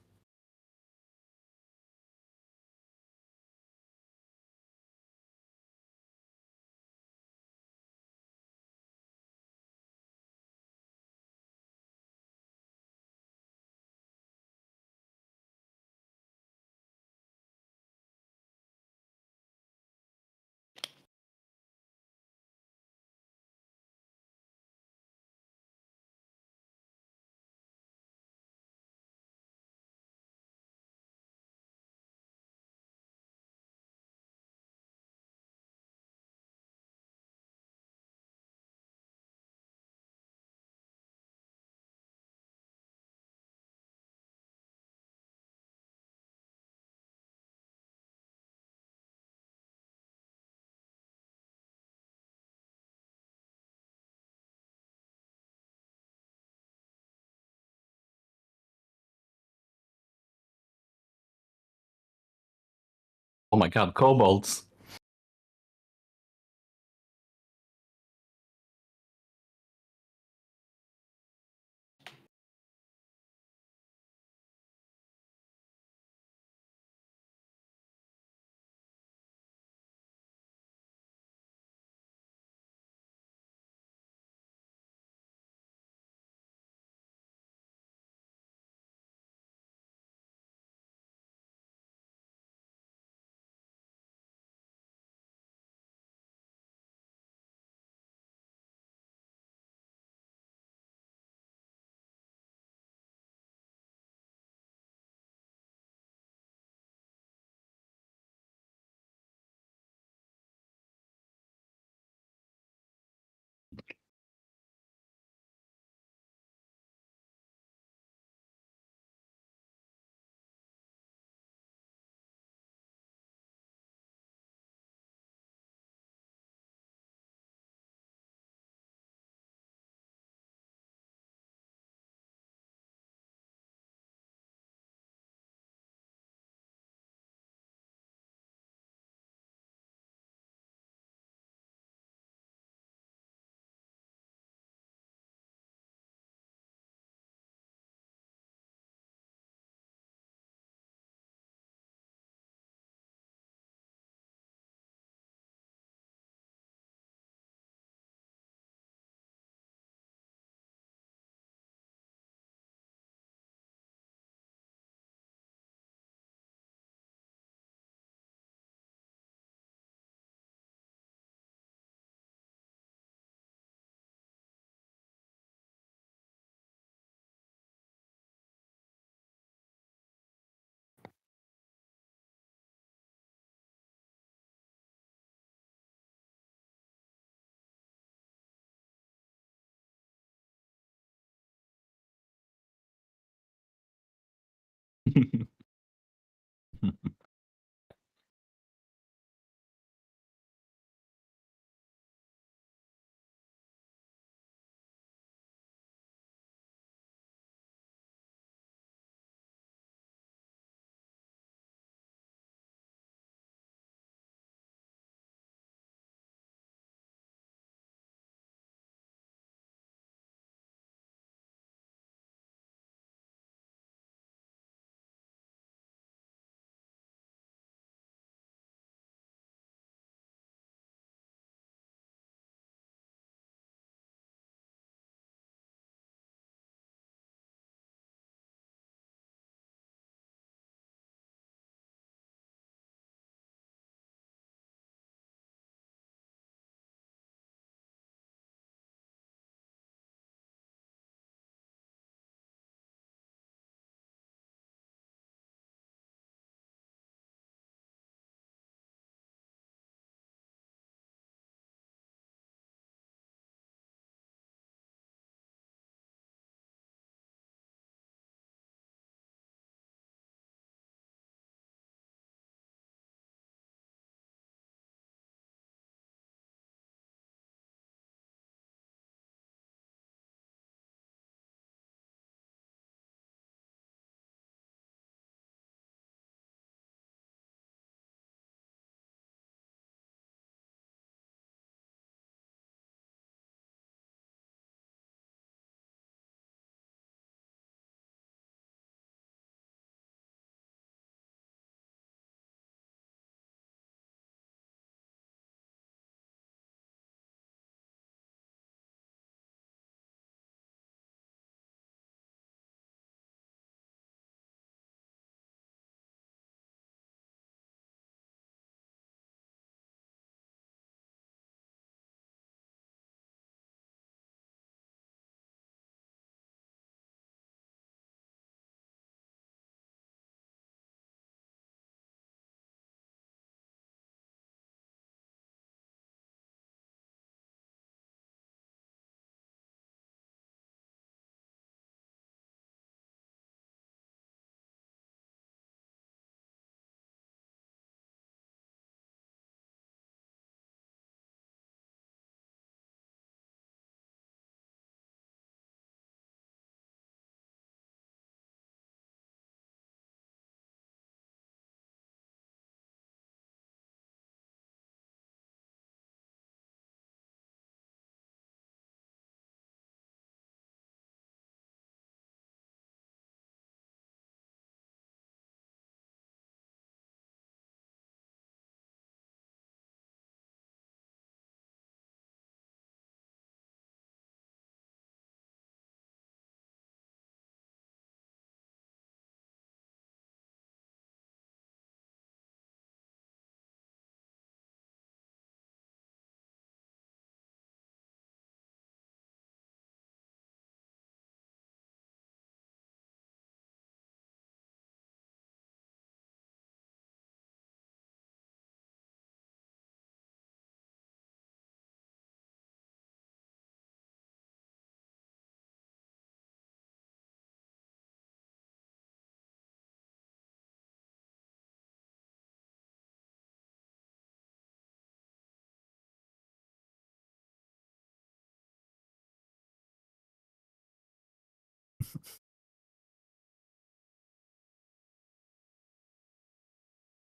Oh my god, kobolds.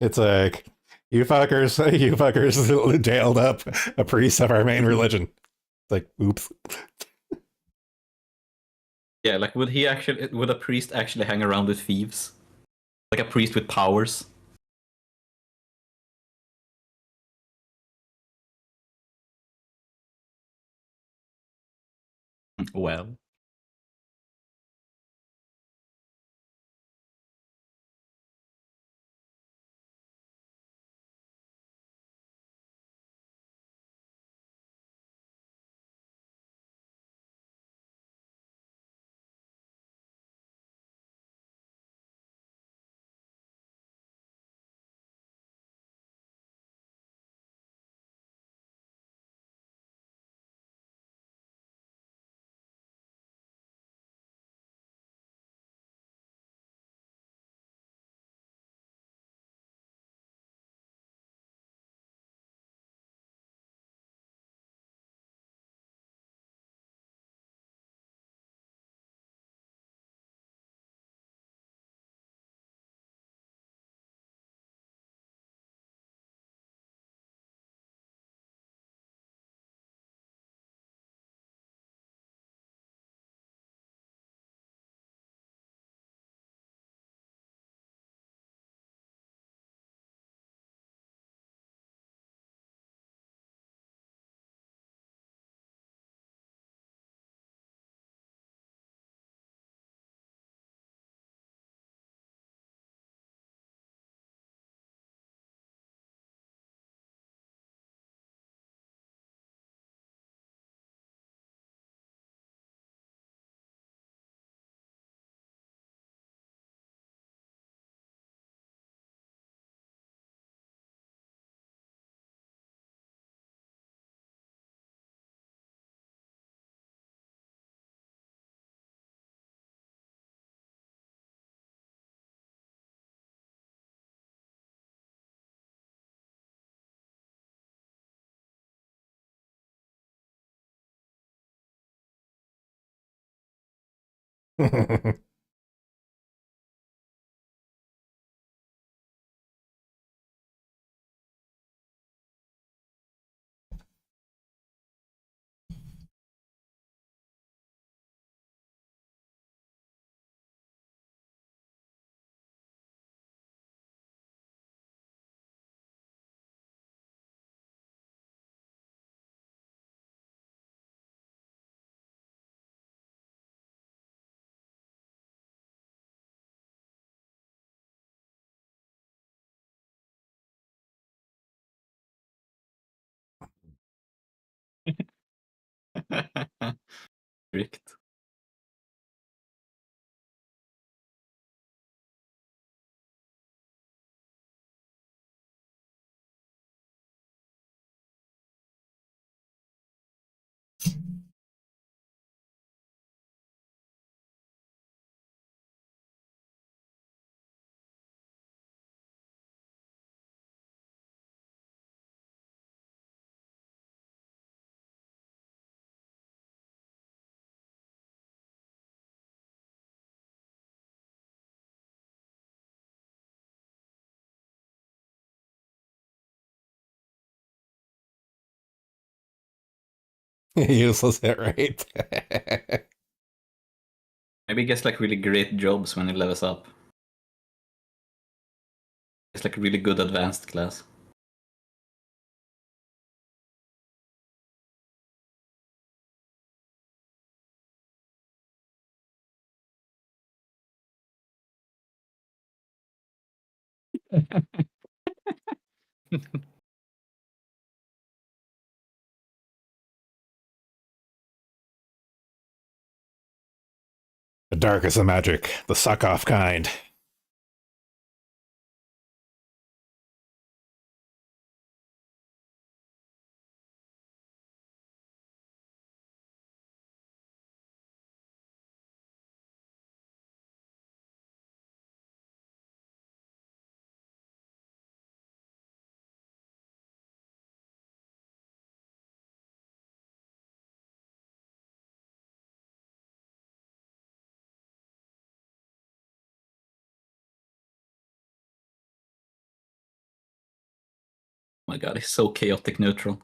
It's like, you fuckers jailed up a priest of our main religion. It's like, oops. Yeah, like would a priest actually hang around with thieves? Like a priest with powers? Well, Strict. Useless hit rate. Maybe he gets like really great jobs when he levels up. It's like a really good advanced class. The darkest of magic, the suck off kind. Oh my god, he's so chaotic neutral.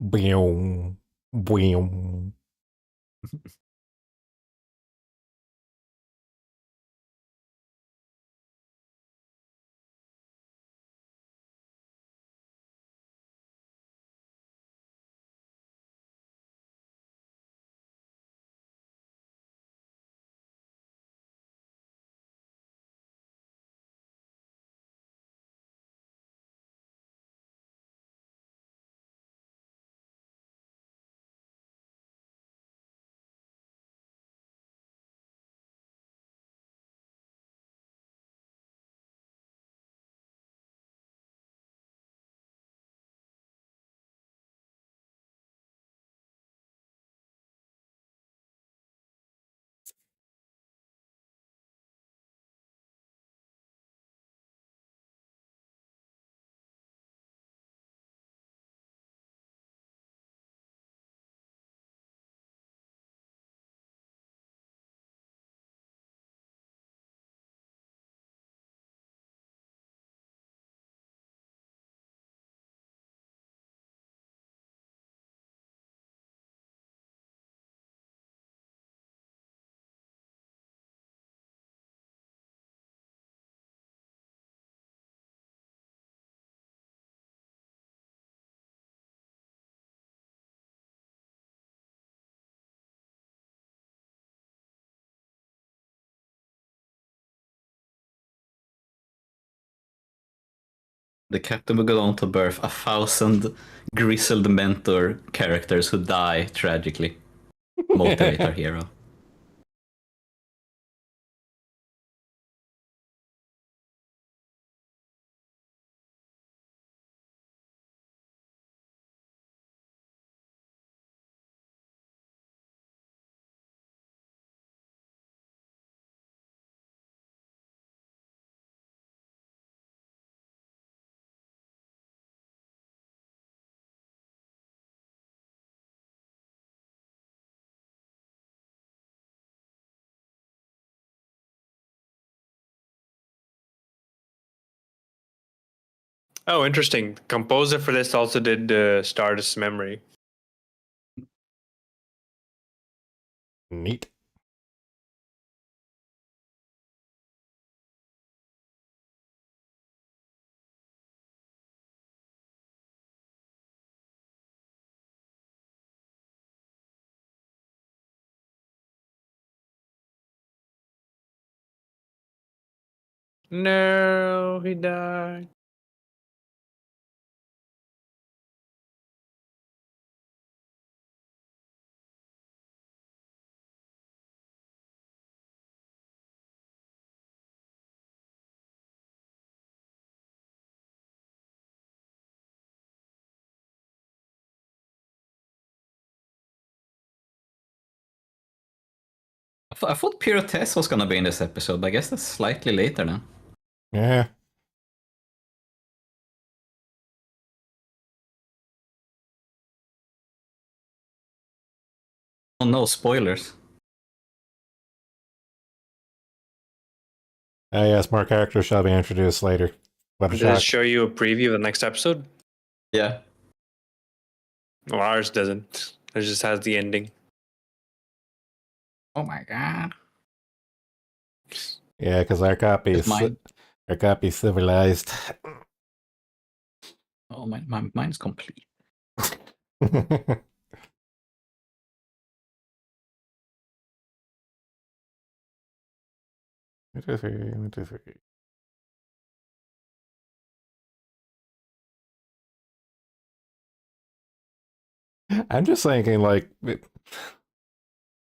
Boom. Boom. The captain will go on to birth 1,000 grizzled mentor characters who die tragically. Motivate our hero. Oh, interesting. Composer for this also did Stardust Memory. Neat. No, he died. I thought Pyrotess was gonna be in this episode, but I guess that's slightly later now. Yeah. Oh no, spoilers. Yes, more characters shall be introduced later. What a Does shock. it show you a preview of the next episode? Yeah. Well, ours doesn't. It just has the ending. Oh my god. Yeah, because our copy It's mine. civilized. Oh, mine's complete. I'm just thinking, like,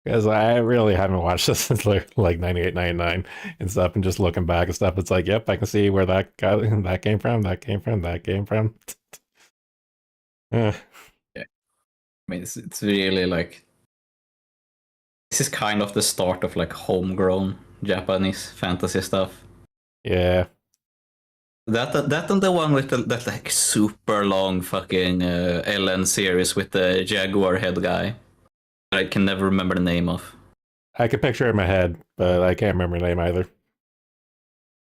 because I really haven't watched this since like 98, 99 and stuff, and just looking back and stuff, it's like, yep, I can see where that came from, that came from, that came from. Yeah. I mean, it's really like this is kind of the start of like homegrown Japanese fantasy stuff. Yeah. That and the one with that like super long fucking LN series with the Jaguar head guy that I can never remember the name of. I could picture it in my head, but I can't remember the name either.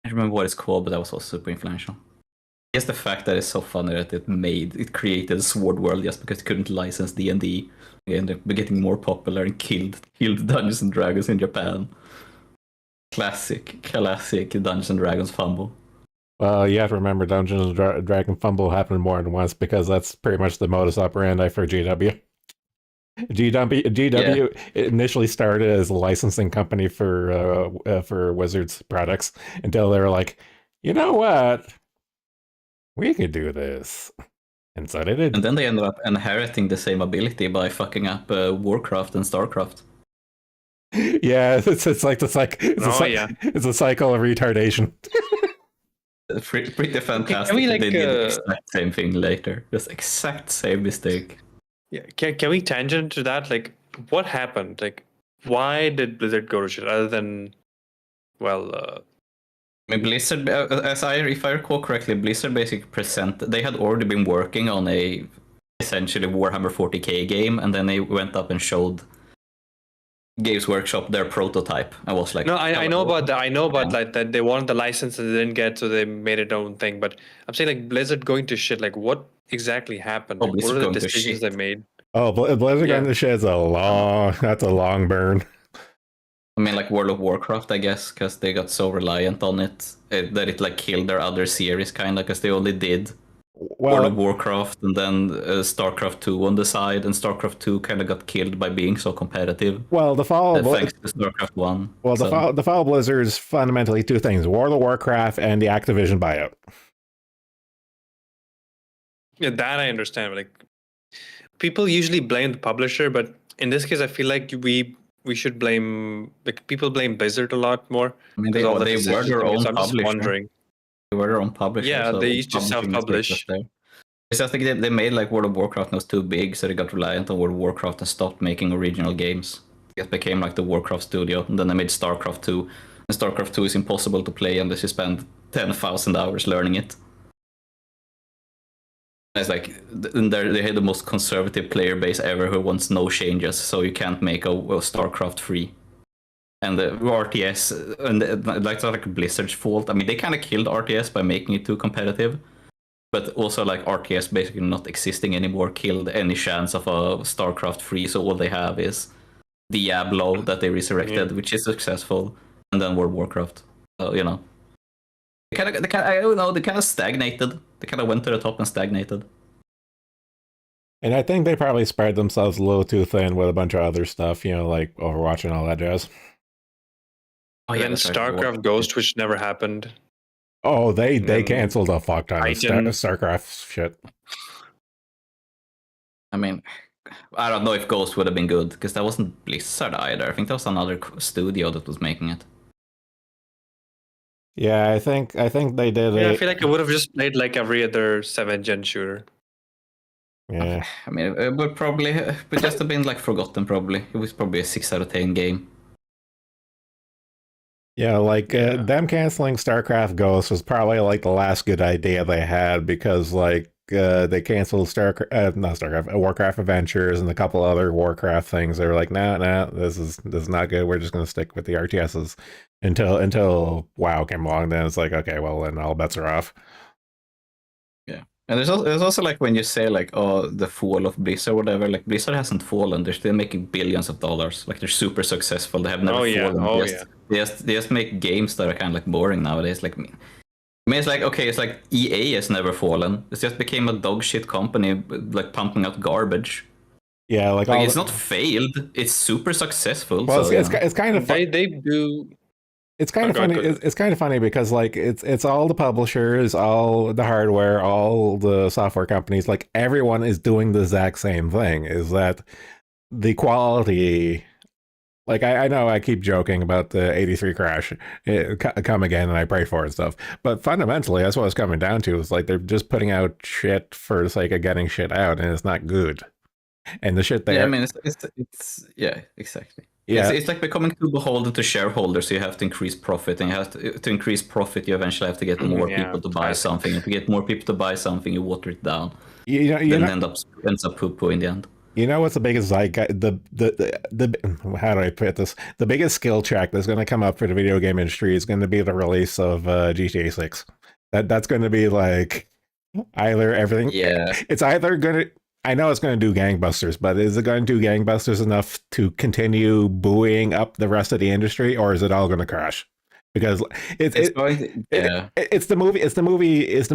I don't remember what it's called, but that was also super influential. I guess the fact that it's so funny that it created Sword World just because it couldn't license D&D, it ended up getting more popular and killed Dungeons and Dragons in Japan. Classic Dungeons and Dragons fumble. Well, you have to remember Dungeons and Dragon Fumble happened more than once because that's pretty much the modus operandi for GW. GW initially started as a licensing company for Wizards products until they were like, you know what? We could do this. And so they did. And then they ended up inheriting the same ability by fucking up Warcraft and Starcraft. Yeah, it's like it's a cycle of retardation. Pretty fantastic. Can we, like, they did the exact same thing later. Just exact same mistake. Yeah, can we tangent to that? Like, what happened? Like, why did Blizzard go to shit? Other than, well, I mean, Blizzard, if I recall correctly, Blizzard basically they had already been working on a essentially Warhammer 40k game, and then they went up and showed Games Workshop their prototype. I was like, no, I know about that. I know about like that they wanted the license and they didn't get, so they made it their own thing. But I'm saying like Blizzard going to shit. Like, what exactly happened? Oh, Like, what Blizzard are the going to decisions they shit. made? Oh, Blizzard Yeah. on the shit's that's a long burn. I mean, like World of Warcraft, I guess, because they got so reliant on it that it like killed their other series, kind of, because they only did World of Warcraft and then StarCraft 2 on the side, and StarCraft 2 kind of got killed by being so competitive. Well, the fall thanks to StarCraft 1. Well, the fall of Blizzard is fundamentally two things: World of Warcraft and the Activision buyout. Yeah, that I understand. Like, people usually blame the publisher, but in this case, I feel like we should blame, like, people blame Blizzard a lot more I mean, because all the they were decisions their they make. own So I'm just publisher. wondering. They were their own publisher. Yeah, so they used to publishing mistake was self-publish. there. It's just like they made like World of Warcraft was too big, so they got reliant on World of Warcraft and stopped making original games. It became like the Warcraft studio, and then they made StarCraft 2. And StarCraft 2 is impossible to play unless you spend 10,000 hours learning it. It's like they had the most conservative player base ever who wants no changes, so you can't make a StarCraft free. And the RTS, and that's not like Blizzard's fault. I mean, they kind of killed RTS by making it too competitive. But also, like, RTS basically not existing anymore killed any chance of a StarCraft free. So all they have is Diablo that they resurrected, which is successful, and then World of Warcraft. So they I don't know, they kind of stagnated. They kind of went to the top and stagnated. And I think they probably spread themselves a little too thin with a bunch of other stuff, like Overwatch and all that jazz. Oh And then StarCraft Ghost, which never happened. Oh, they canceled a fuck ton of StarCraft shit. I mean, I don't know if Ghost would have been good, because that wasn't Blizzard either. I think that was another studio that was making it. Yeah, I think they did. Yeah, I feel like it would have just played like every other 7th-gen shooter. Yeah, I mean, it would just have been like forgotten. Probably it was probably a 6 out of 10 game. Yeah, like them canceling StarCraft Ghost was probably like the last good idea they had, because like they canceled Warcraft Adventures and a couple other Warcraft things. They were like, nah, this is not good. We're just gonna stick with the RTSs until WoW came along. Then it's like, okay, well then all bets are off. Yeah, and there's also like when you say like, oh, the fall of Blizzard or whatever. Like, Blizzard hasn't fallen. They're still making billions of dollars. Like, they're super successful. They have never fallen. They just make games that are kind of like boring nowadays. Like, I mean, it's like, okay, it's like EA has never fallen. It's just became a dog shit company, like pumping out garbage. Yeah, like it's not failed. It's super successful. Well, so, it's kind of they do. It's kind of funny. It's kind of funny because like it's all the publishers, all the hardware, all the software companies. Like, everyone is doing the exact same thing. Is that the quality? Like, I know I keep joking about the 83 crash, come again, and I pray for it and stuff. But fundamentally, that's what it's coming down to. Is like they're just putting out shit for the sake of getting shit out, and it's not good. And the shit there. Yeah, I mean, it's yeah, exactly. Yeah, it's like becoming too beholden to shareholders. So you have to increase profit, and you have to increase profit. You eventually have to get more people to buy something. And to get more people to buy something, you water it down. Ends up poo-poo in the end. You know what's the biggest the how do I put this? The biggest skill check that's going to come up for the video game industry is going to be the release of GTA 6. That's going to be like either everything. Yeah, it's either going to. I know it's going to do gangbusters, but is it going to do gangbusters enough to continue buoying up the rest of the industry, or is it all going to crash? Because it's the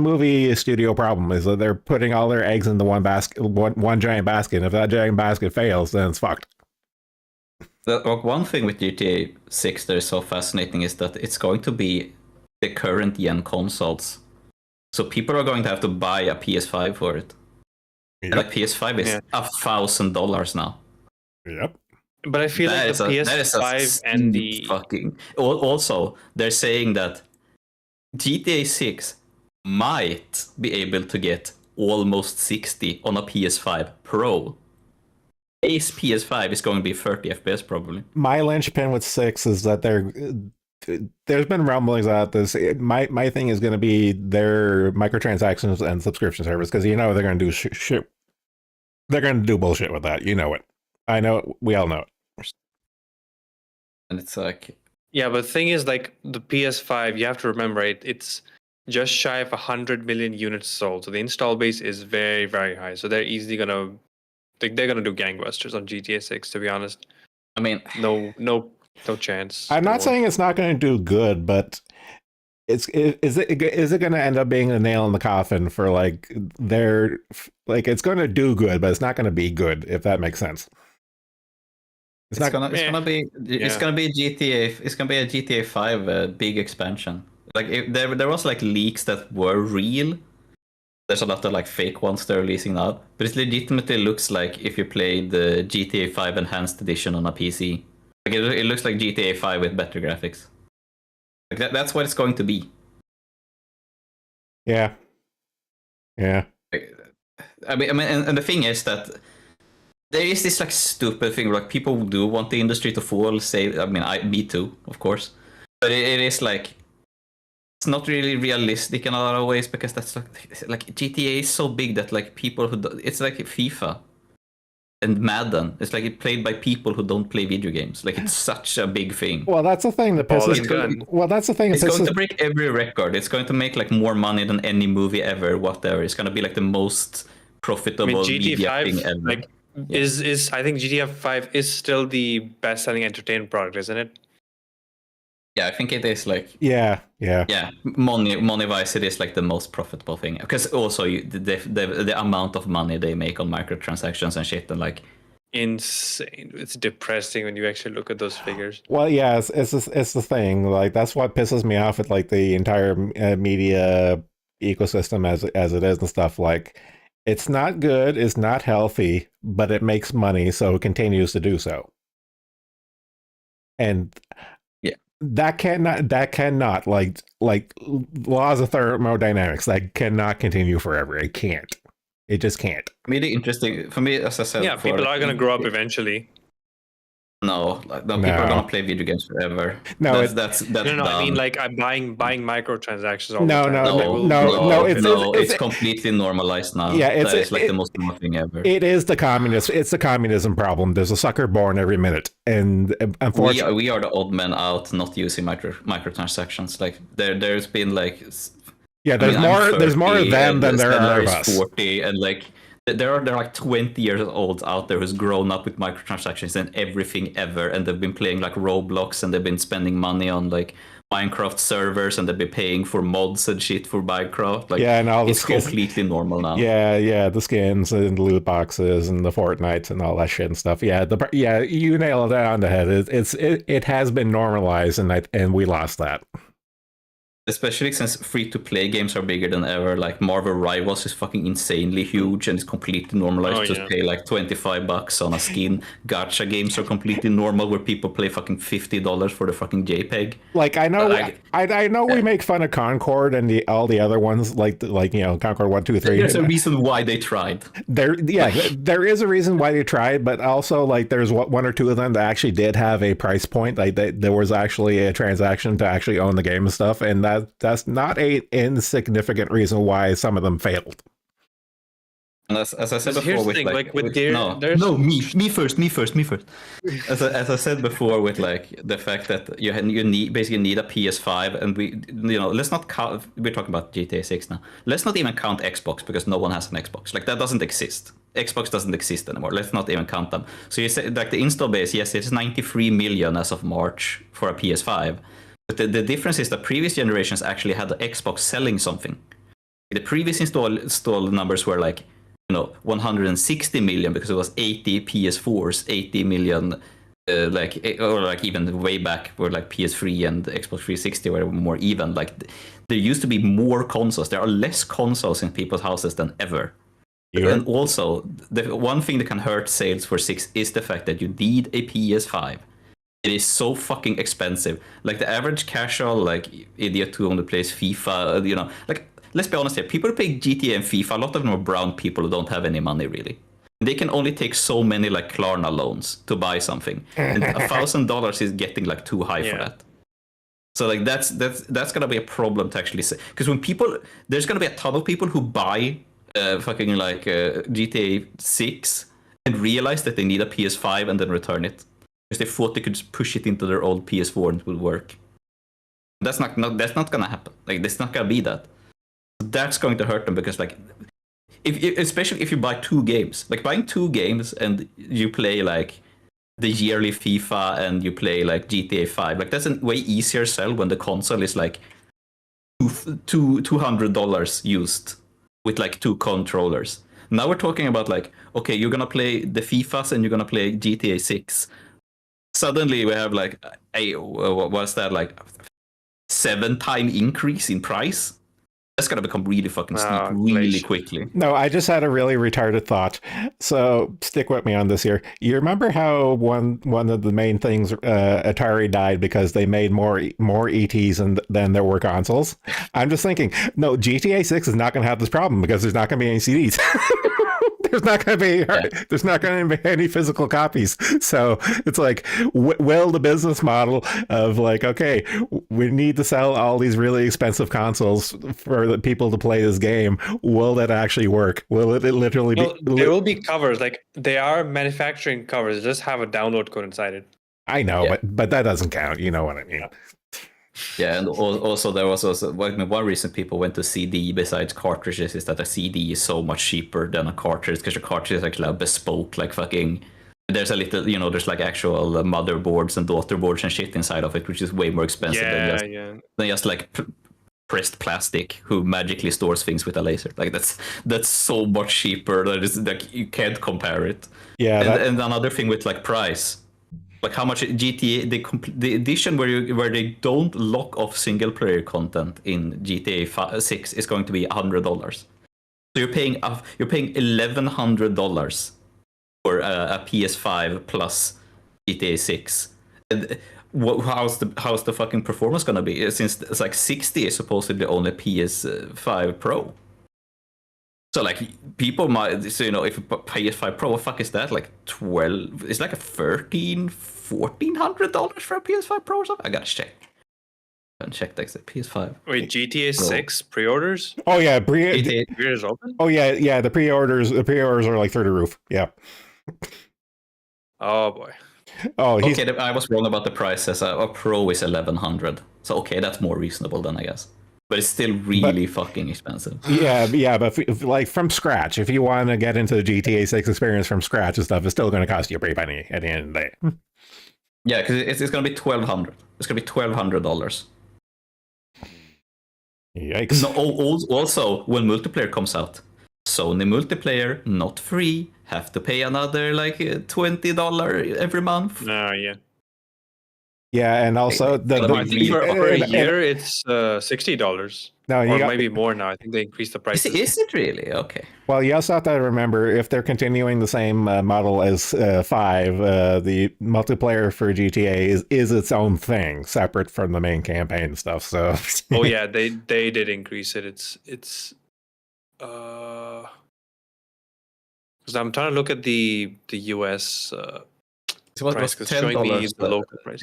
movie studio problem is that they're putting all their eggs into one basket, one giant basket. And if that giant basket fails, then it's fucked. One thing with GTA 6 that is so fascinating is that it's going to be the current gen consoles, so people are going to have to buy a PS5 for it. Yep. And like PS5 is $1,000 now. Yep. But I feel like the PS5 and the fucking also they're saying that GTA 6 might be able to get almost 60 on a PS5 Pro. Base PS5 is going to be 30 FPS probably. My linchpin with 6 is that there's been rumblings about this. My thing is going to be their microtransactions and subscription service, because they're going to do shit. They're going to do bullshit with that. You know it. I know it. We all know it. And it's like, yeah, but the thing is, like, the PS5, you have to remember, it's just shy of 100 million units sold. So the install base is very, very high. So they're easily gonna do gangbusters on GTA 6. To be honest, I mean, no chance. I'm not saying it's not going to do good, but is it going to end up being a nail in the coffin for like it's going to do good, but it's not going to be good, if that makes sense. It's gonna be GTA. It's gonna be a GTA 5 big expansion. Like there was like leaks that were real, There's a lot of like fake ones they're releasing now, but it legitimately looks like if you play the GTA 5 Enhanced Edition on a PC. Like it looks like GTA 5 with better graphics. Like that's what it's going to be. Yeah. Yeah. I mean, and the thing is that there is this like stupid thing where like people do want the industry to fall. Say, I mean, me too, of course, but it is like it's not really realistic in a lot of ways because that's like GTA is so big that like people who it's like FIFA and Madden. It's like it played by people who don't play video games. Like it's such a big thing. Well, that's the thing that Ball pisses. and gun. Well, that's the thing. It's that going pisses- to break every record. It's going to make like more money than any movie ever. Whatever. It's going to be like the most I profitable mean, media GTA thing 5 ever. like is I think GTA 5 is still the best selling entertainment product, isn't it? Yeah, I think it is like Yeah. money wise, it is like the most profitable thing because also the amount of money they make on microtransactions and shit and like Insane. It's depressing when you actually look at those figures. Well, yeah, it's the thing. Like that's what pisses me off with like the entire media ecosystem as it is and stuff. Like it's not good, it's not healthy, but it makes money, so it continues to do so. And yeah, that cannot like laws of thermodynamics, that cannot continue forever. It can't. It just can't. really interesting for me, as I said. Yeah, before, people are gonna grow up eventually. No, people are gonna play video games forever. No, that's No, dumb. I mean like I'm buying microtransactions all No, the time. no, Like, no, it's completely normalized now. Yeah, it's like the most normal thing ever. It is the communist. It's the communism problem. There's a sucker born every minute, and unfortunately, we are the odd men out not using microtransactions. Like there's been like there's more of them than there are of us. 40, and like there are like 20 years old out there who's grown up with microtransactions and everything ever, and they've been playing like Roblox, and they've been spending money on like Minecraft servers, and they've been paying for mods and shit for Minecraft. Like and all it's completely normal now. Yeah, the skins and the loot boxes and the Fortnites and all that shit and stuff. Yeah, you nailed it on the head. It has been normalized, and we lost that. Especially since free-to-play games are bigger than ever. Like Marvel Rivals is fucking insanely huge, and it's completely normalized to pay like $25 on a skin. Gacha games are completely normal, where people pay fucking $50 for the fucking JPEG. Like I know, I know we make fun of Concord and all the other ones, like Concord 1, 2, 3. There's a reason why they tried. There is a reason why they tried, but also like there's one or two of them that actually did have a price point. Like there was actually a transaction to actually own the game and stuff, and that's not a insignificant reason why some of them failed. And as I said Here's before, the with thing, like, with Gear, me first. As I said before, with like the fact that you basically need a PS5, and let's not count. We're talking about GTA 6 now. Let's not even count Xbox, because no one has an Xbox. Like that doesn't exist. Xbox doesn't exist anymore. Let's not even count them. So you say like the install base, yes, it's 93 million as of March for a PS5. But the difference is that previous generations actually had the Xbox selling something. The previous install numbers were like 160 million, because it was 80 PS4s, 80 million, or like even way back where like PS3 and Xbox 360 were more even. Like there used to be more consoles. There are less consoles in people's houses than ever. Yeah. And also, the one thing that can hurt sales for 6 is the fact that you need a PS5. It is so fucking expensive. Like the average casual like idiot who only plays FIFA, like let's be honest here, people who play GTA and FIFA, a lot of them are brown people who don't have any money really. They can only take so many like Klarna loans to buy something, and $1,000 is getting like too high for that. So like that's gonna be a problem to actually say, because when there's gonna be a ton of people who buy fucking like GTA 6 and realize that they need a PS5 and then return it, because they thought they could just push it into their old PS4 and it would work. That's not gonna happen. Like it's not gonna be that. That's going to hurt them, because like especially if you buy 2 games, like buying 2 games and you play like the yearly FIFA and you play like GTA 5, like that's a way easier sell when the console is like $200 used with like 2 controllers. Now we're talking about like, okay, you're gonna play the FIFAs and you're gonna play GTA 6. Suddenly we have like what's that, like 7-time increase in price? That's gonna become really fucking steep really inflation. quickly. No, I just had a really retarded thought. So stick with me on this here. You remember how one of the main things Atari died because they made more ETs than there were consoles? I'm just thinking, no, GTA 6 is not going to have this problem because there's not going to be any CDs. There's not going to be any physical copies. So it's like, will the business model of like, okay, we need to sell all these really expensive consoles for the people to play this game, will that actually work? Will it literally be? There will be covers, like they are manufacturing covers, just have a download code inside it. I know, but that doesn't count. You know what I mean? Yeah, and also there was also one reason people went to CD besides cartridges is that a CD is so much cheaper than a cartridge because a cartridge is actually bespoke, like fucking. There's a little, there's like actual motherboards and daughterboards and shit inside of it, which is way more expensive than just like pressed plastic who magically stores things with a laser. Like that's so much cheaper that is like you can't compare it. Yeah, and another thing with like price. Like how much GTA the edition where they don't lock off single player content in GTA 6 is going to be $100. So you're paying $1,100 for a PS5 plus GTA 6. And how's the fucking performance gonna be? Since it's like 60 is supposedly only PS5 Pro. So like people might, so if a PS5 Pro, what the fuck is that? Like 12? It's like a $1,400 for a PS5 Pro or something. I gotta check. Check the PS5. Wait, GTA 6 pre-orders? Oh yeah, pre-orders open? Oh yeah. The pre-orders are like through the roof. Yeah. Oh boy. Oh, okay. I was wrong about the prices. A Pro is $1,100. So okay, that's more reasonable then, I guess. But it's still really fucking expensive. Yeah, but like from scratch, if you want to get into the GTA 6 experience from scratch and stuff, it's still going to cost you a pretty penny at the end of the day. Yeah, because it's going to be $1,200. It's going to be $1,200. Yikes. No, also, when multiplayer comes out, Sony multiplayer, not free, have to pay another like $20 every month. Yeah. Yeah, and also I think for a year it's $60. No, or maybe more now. I think they increased the price. Is it really? Okay. Well, you also have to remember if they're continuing the same model as 5, the multiplayer for GTA is its own thing, separate from the main campaign and stuff. So. Oh yeah, they did increase it. It's because I'm trying to look at the US price because showing me the local price.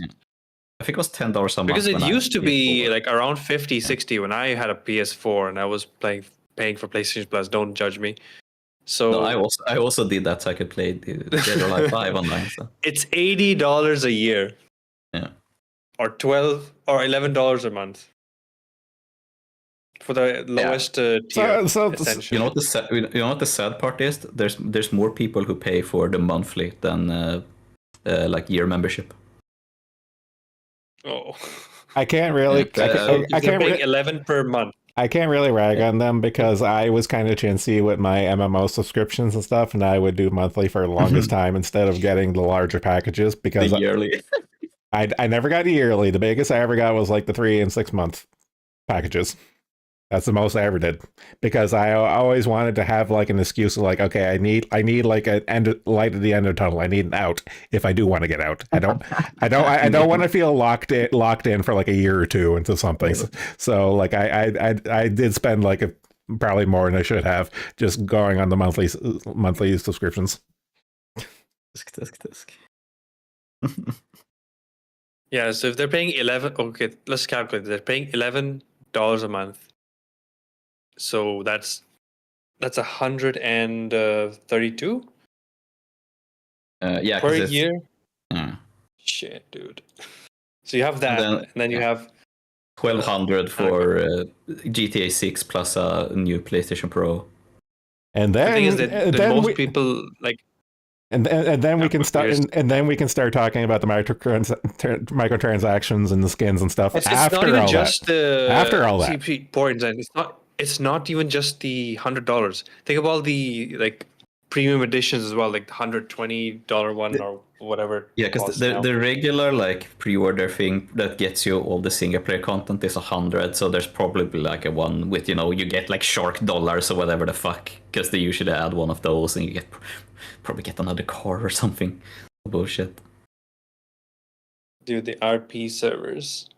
I think it was $10 a month. Because it used to be like around 50, 60 when I had a PS4 and I was paying for PlayStation Plus. Don't judge me. So no, I also did that so I could play Dead or Alive 5 online. So. It's $80 a year. Yeah. Or $12 or $11 a month. For the lowest tier. So you know what the sad part is? There's more people who pay for the monthly than like year membership. Oh, I can't really. I can't pay 11 per month. I can't really rag on them because I was kind of chintzy with my MMO subscriptions and stuff, and I would do monthly for the longest time instead of getting the larger packages because the yearly. I never got a yearly. The biggest I ever got was like the 3 and 6 month packages. That's the most I ever did because I always wanted to have like an excuse of like, okay, I need like a light at the end of the tunnel. I need an out if I do want to get out. I don't want to feel locked in for like a year or two into something. So like I did spend like probably more than I should have just going on the monthly subscriptions. Yeah, so if they're paying 11, okay, let's calculate. They're paying $11 a month. So that's 132 yeah, per year. Yeah. Shit, dude. So you have that, and then you have $1,200 for GTA 6 plus a new PlayStation Pro. And then the thing is that most people like. And then we can start and then we can start talking about the microtransactions and the skins and stuff. It's not even just the after all that CP points, and it's not even just the $100. Think of all the like premium editions as well, like the $120 one or whatever. Yeah, because the regular like pre-order thing that gets you all the single player content is 100. So there's probably like a one with you get like shark dollars or whatever the fuck, because they usually add one of those and you probably get another car or something. Bullshit. Dude, the RP servers.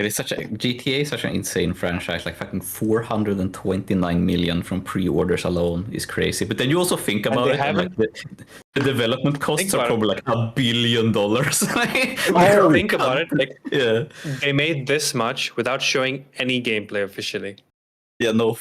It is GTA is such an insane franchise. Like fucking 429 million from pre-orders alone is crazy. But then you also think about it, and like the development costs are probably like $1 billion. Think about it. Like, yeah, they made this much without showing any gameplay officially. Yeah, no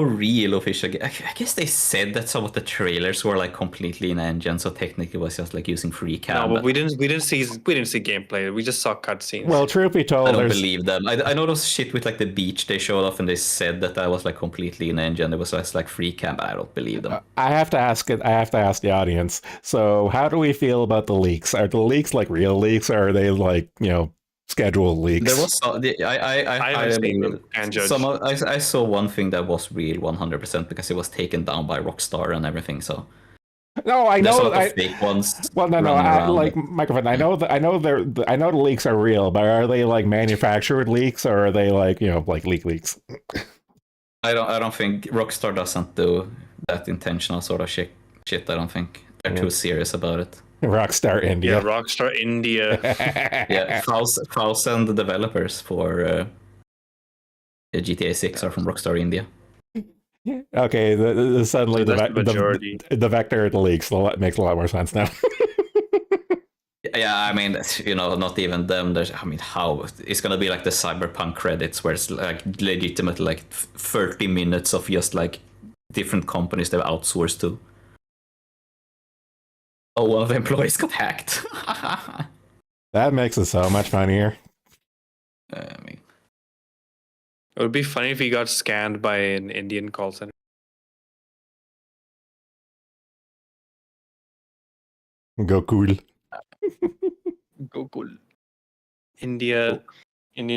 real official. I guess they said that some of the trailers were like completely in engine, so technically it was just like using free cam. No, but we didn't see gameplay. We just saw cutscenes. Well, truth be told, I don't believe them. I know those shit with like the beach they showed off, and they said that was like completely in engine. It was just like free cam, but I don't believe them. I have to ask the audience. So, how do we feel about the leaks? Are the leaks like real leaks, or are they like scheduled leaks? There was I saw one thing that was real 100% because it was taken down by Rockstar and everything. So no, I know fake ones. Well, no, like microphone. I know the leaks are real, but are they like manufactured leaks, or are they like like leaks? I don't think Rockstar doesn't do that intentional sort of shit. I don't think they're too serious about it. Rockstar India. Yeah, Rockstar India. Yeah, 1,000 developers for GTA 6 are from Rockstar India. Okay, suddenly So the vector of the leaks makes a lot more sense now. Yeah, I mean, not even them. How it's gonna be like the Cyberpunk credits, where it's like legitimate, like 30 minutes of just like different companies they've outsourced to. Oh, one of the employees got hacked. That makes it so much funnier. It would be funny if he got scanned by an Indian call center. Go cool. Go cool. Indian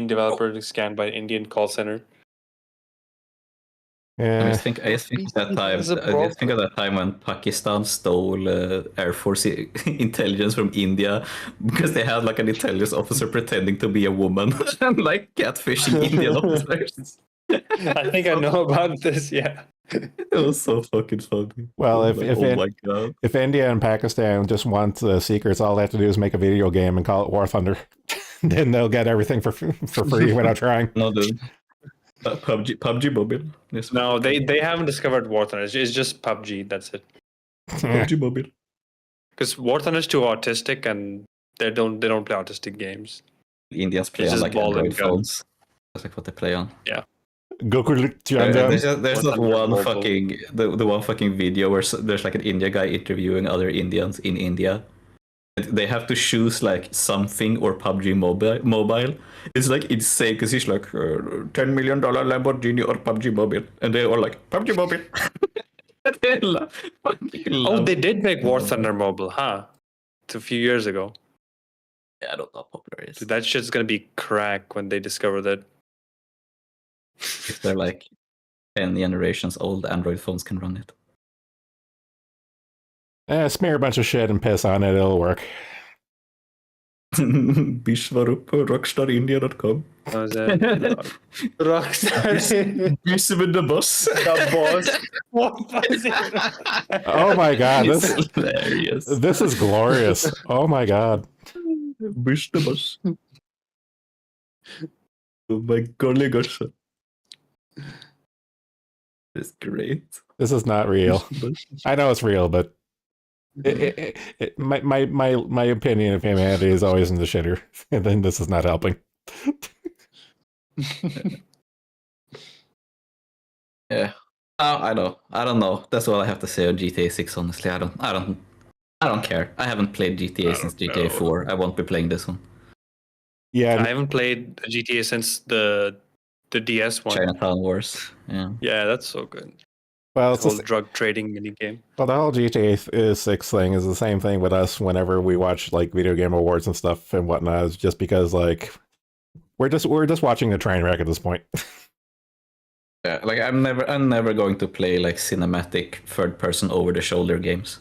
developer scanned by an Indian call center. Yeah. I just think of that time when Pakistan stole Air Force intelligence from India because they had like an intelligence officer pretending to be a woman and like catfishing Indian officers. I think I know about this. Yeah, it was so fucking funny. Well, my God. If India and Pakistan just want secrets, all they have to do is make a video game and call it War Thunder. Then they'll get everything for free without trying. No, dude. PUBG Mobile. Yes. No, they haven't discovered War Thunder. It's just PUBG. That's it. PUBG Mobile. Because War Thunder is too autistic, and they don't play autistic games. Indians play on like Android phones. That's like what they play on. Yeah. There's not one fucking the one fucking video where there's like an India guy interviewing other Indians in India. They have to choose like something or PUBG mobile. It's like insane because he's like $10 million Lamborghini or PUBG Mobile, and they're all like PUBG Mobile. They did make War Thunder Mobile, huh? It's a few years ago. Yeah, I don't know how popular it is. Dude, that shit's gonna be crack when they discover that. If they're like 10 generations old, Android phones can run it. Smear a bunch of shit and piss on it, it'll work. Bishwarup, rockstarindia.com. What was that? Rockstar. Bish with the boss. The boss. What was it? Oh my God, this is hilarious. This is glorious. Oh my God. Bish the boss. Oh my golly gosh. It's great. This is not real. I know it's real, but my opinion of humanity is always in the shitter, and then this is not helping. Yeah, I don't know. That's all I have to say on GTA 6. Honestly, I don't care. I haven't played GTA since GTA 4. I won't be playing this one. Yeah, I haven't played GTA since the DS one. Chinatown Wars. Yeah, that's so good. Well, it's a whole drug trading minigame. Well, the whole GTA 6 thing is the same thing with us whenever we watch like video game awards and stuff and whatnot. It's just because like we're just watching a train wreck at this point. Yeah, like I'm never going to play like cinematic third person over the shoulder games.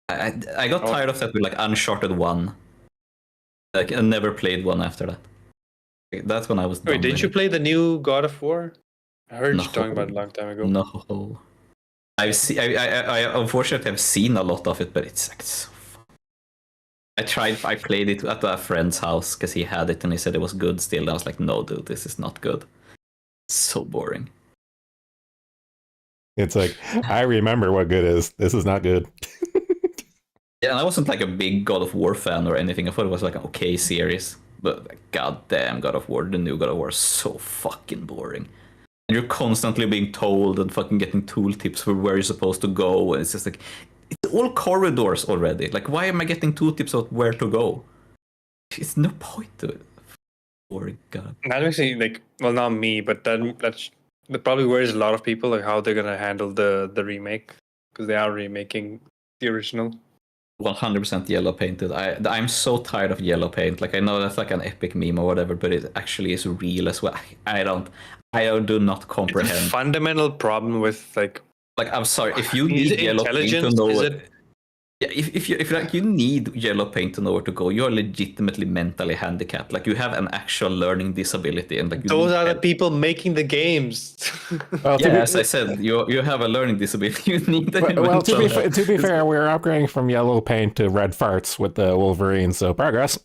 I got tired of that with like Uncharted 1. Like I never played one after that. That's when I was done. Wait, didn't you play the new God of War? I heard you talking about it a long time ago. No. I unfortunately have seen a lot of it, but it's like so fun. I played it at a friend's house because he had it and he said it was good still. And I was like, no, dude, this is not good. It's so boring. It's like, I remember what good is. This is not good. Yeah, and I wasn't like a big God of War fan or anything. I thought it was like an okay series. But like, goddamn, God of War, the new God of War is so fucking boring. And you're constantly being told and fucking getting tooltips for where you're supposed to go. And it's just like, it's all corridors already. Like, why am I getting tooltips of where to go? It's no point to it. Boring, God. That makes me like, well, not me, but that probably worries a lot of people, like how they're gonna handle the remake, because they are remaking the original. 100% yellow painted. I'm so tired of yellow paint. Like I know that's like an epic meme or whatever, but it actually is real as well. I do not comprehend. It's a fundamental problem with like I'm sorry, if you is need it yellow paint to intelligence? know Is what, it yeah, if like you need yellow paint to know where to go, you are legitimately mentally handicapped. Like you have an actual learning disability, and like you those need are the help. people making the games? Well, Yeah, as I said, you have a learning disability. You need that. well, to be fair, we're upgrading from yellow paint to red farts with the Wolverine, so progress.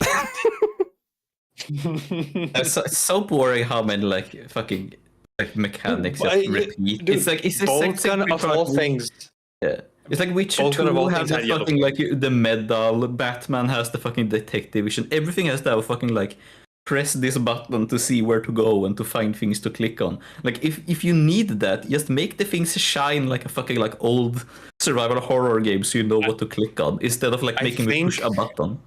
It's so boring how many like fucking like mechanics But, just repeat. dude, it's like Boltgun of all things. Yeah. It's like Witcher Boltgun 2 of all have things the had yellow fucking like the medal, Batman has the fucking detective vision, everything has that fucking like press this button to see where to go and to find things to click on. Like if you need that, just make the things shine like a fucking like old survival horror game so you know what to click on instead of like I making me push think- a button.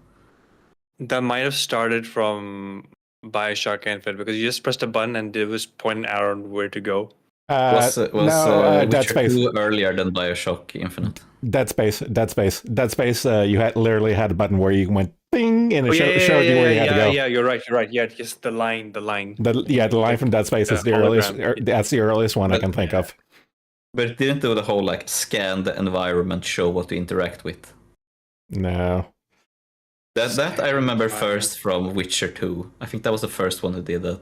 That might have started from Bioshock Infinite, because you just pressed a button and it was pointing out on where to go. Was Dead Witcher Space. 2 earlier than Bioshock Infinite? Dead Space. You had literally had a button where you went bing and it showed you where you had to go. Yeah, you're right. Yeah, just the line. The line from Dead Space is the earliest. That's the earliest one I can think of. But it didn't do the whole like scan the environment, show what to interact with. No. That I remember first from Witcher 2. I think that was the first one that did that.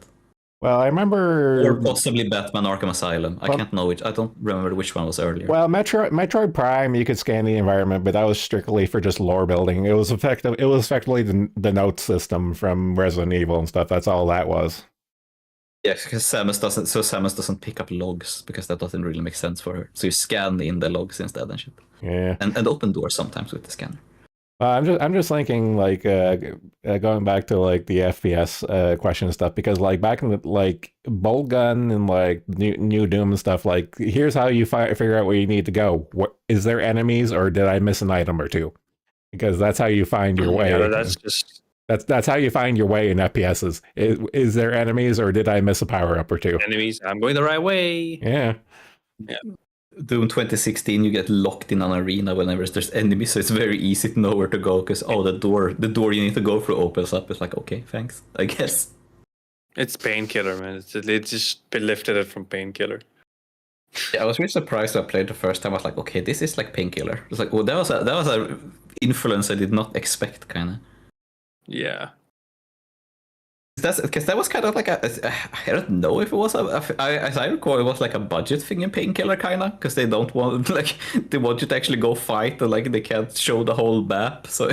Well, I remember. Or possibly Batman Arkham Asylum. I can't know which. I don't remember which one was earlier. Well, Metroid Prime, you could scan the environment, but that was strictly for just lore building. It was effectively the note system from Resident Evil and stuff. That's all that was. Yeah, because Samus doesn't pick up logs because that doesn't really make sense for her. So you scan in the logs instead and shit. Yeah. And open doors sometimes with the scanner. I'm just thinking like going back to like the FPS question and stuff, because like back in the like Bolt Gun and like new Doom and stuff, like here's how you figure out where you need to go. What is there enemies or did I miss an item or two? Because that's how you find your way. Yeah, that's just that's how you find your way in FPSs. Is there enemies or did I miss a power up or two? enemies. I'm going the right way. Yeah. Doom 2016, you get locked in an arena whenever there's enemies, so it's very easy to know where to go because the door you need to go through opens up. It's like, okay, thanks, I guess. It's Painkiller, man. It's just been lifted it from Painkiller. Yeah, I was really surprised when I played the first time. I was like, okay, this is like Painkiller. It's like, well, that was a influence I did not expect, kind of. Yeah. Because that was kind of like I don't know if it was as I recall, it was like a budget thing in Painkiller, kind of, because they don't want they want you to actually go fight and like they can't show the whole map. So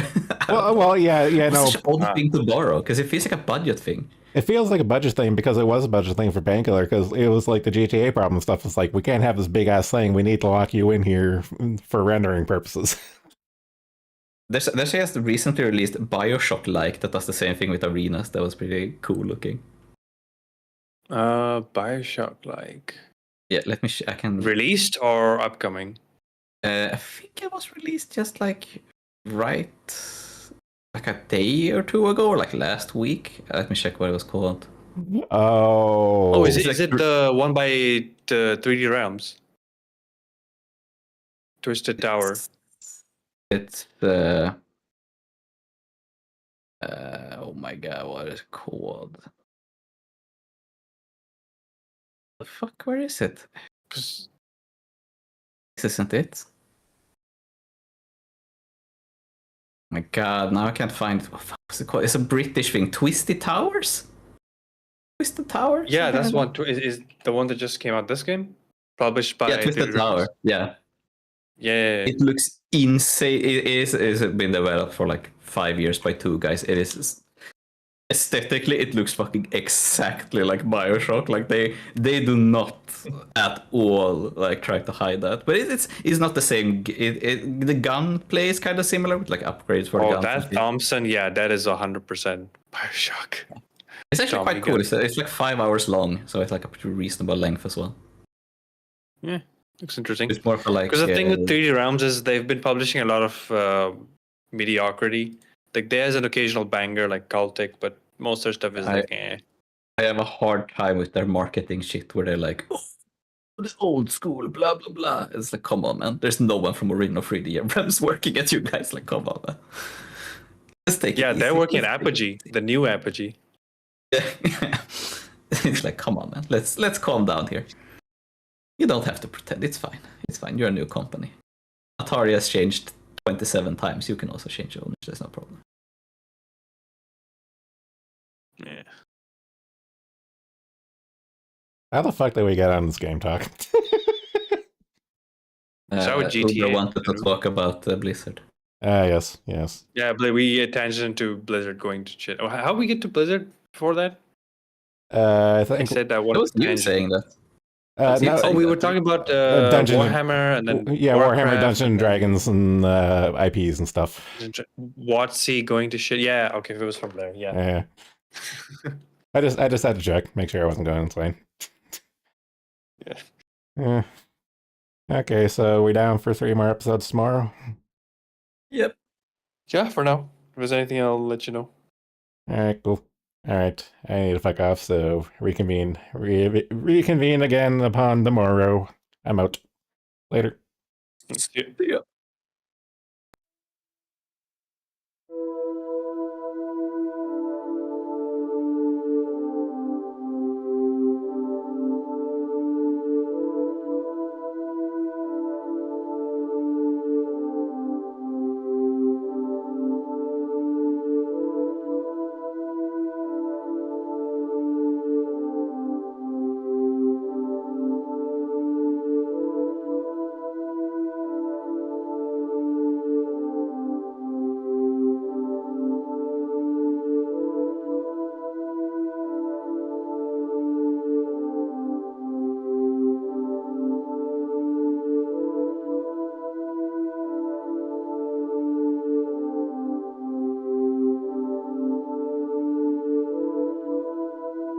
yeah, no. It's such an odd thing to borrow because it feels like a budget thing. It feels like a budget thing because it was a budget thing for Painkiller, because it was like the GTA problem and stuff. It's like, we can't have this big ass thing. We need to lock you in here for rendering purposes. There's just recently released Bioshock-like that does the same thing with arenas. That was pretty cool looking. Bioshock like. Yeah, let me. I can. Released or upcoming? I think it was released just like right, like a day or two ago, or like last week. Let me check what it was called. Oh, Is it the one by the 3D Realms? Twisted Tower. It's oh my god, what is it called? The fuck, where is it? This isn't it. My God, now I can't find. What's it called? It's a British thing. Twisted Towers. Twisted Towers. Yeah, that's Something one. Is the one that just came out this game, published by like that? Yeah, Twisted 3D Tower. Realms. Yeah, Yeah. it looks insane. It is been developed for like 5 years by two guys. It is aesthetically, it looks fucking exactly like Bioshock. Like they do not at all like try to hide that. But it's not the same. The gunplay is kind of similar with like upgrades for Oh, guns. that Thompson. Yeah, that is 100% Bioshock. It's actually Zombie quite cool. gun. It's like 5 hours long, so it's like a pretty reasonable length as well. Yeah, looks interesting. It's more for like Because the thing with 3D Realms is they've been publishing a lot of mediocrity. Like there's an occasional banger like Cultic, but most of their stuff is like eh. I have a hard time with their marketing shit where they're like, oh, this old school, blah blah blah. It's like, come on, man. There's no one from original 3D Realms working at you guys. Like, come on, man. Let's take it Yeah, they're easy. working at Let's take it Apogee, easy. the new Apogee. Yeah. It's like, come on, man. Let's calm down here. You don't have to pretend. It's fine. It's fine. You're a new company. Atari has changed 27 times. You can also change owners. There's no problem. Yeah. How the fuck did we get on this game talk? So would GTA Uber wanted to too. talk about Blizzard. Yes. Yeah, but we attention to Blizzard going to shit. Oh, how we get to Blizzard before that? I I think. said that It one. was you saying that. No, Oh, we were talking about Dungeon- Warhammer and then yeah, Warhammer, Warcraft Dungeons and Dragons, and IPs and stuff. WotC going to shit. Yeah, okay, if it was from there, yeah. Yeah. I just had to check, make sure I wasn't going insane. Yeah. Yeah. Okay, so we down for 3 more episodes tomorrow. Yep. Yeah, for now. If there's anything, I'll let you know. All right, cool. All right, I need to fuck off, so reconvene again upon tomorrow. I'm out. Later. Yeah.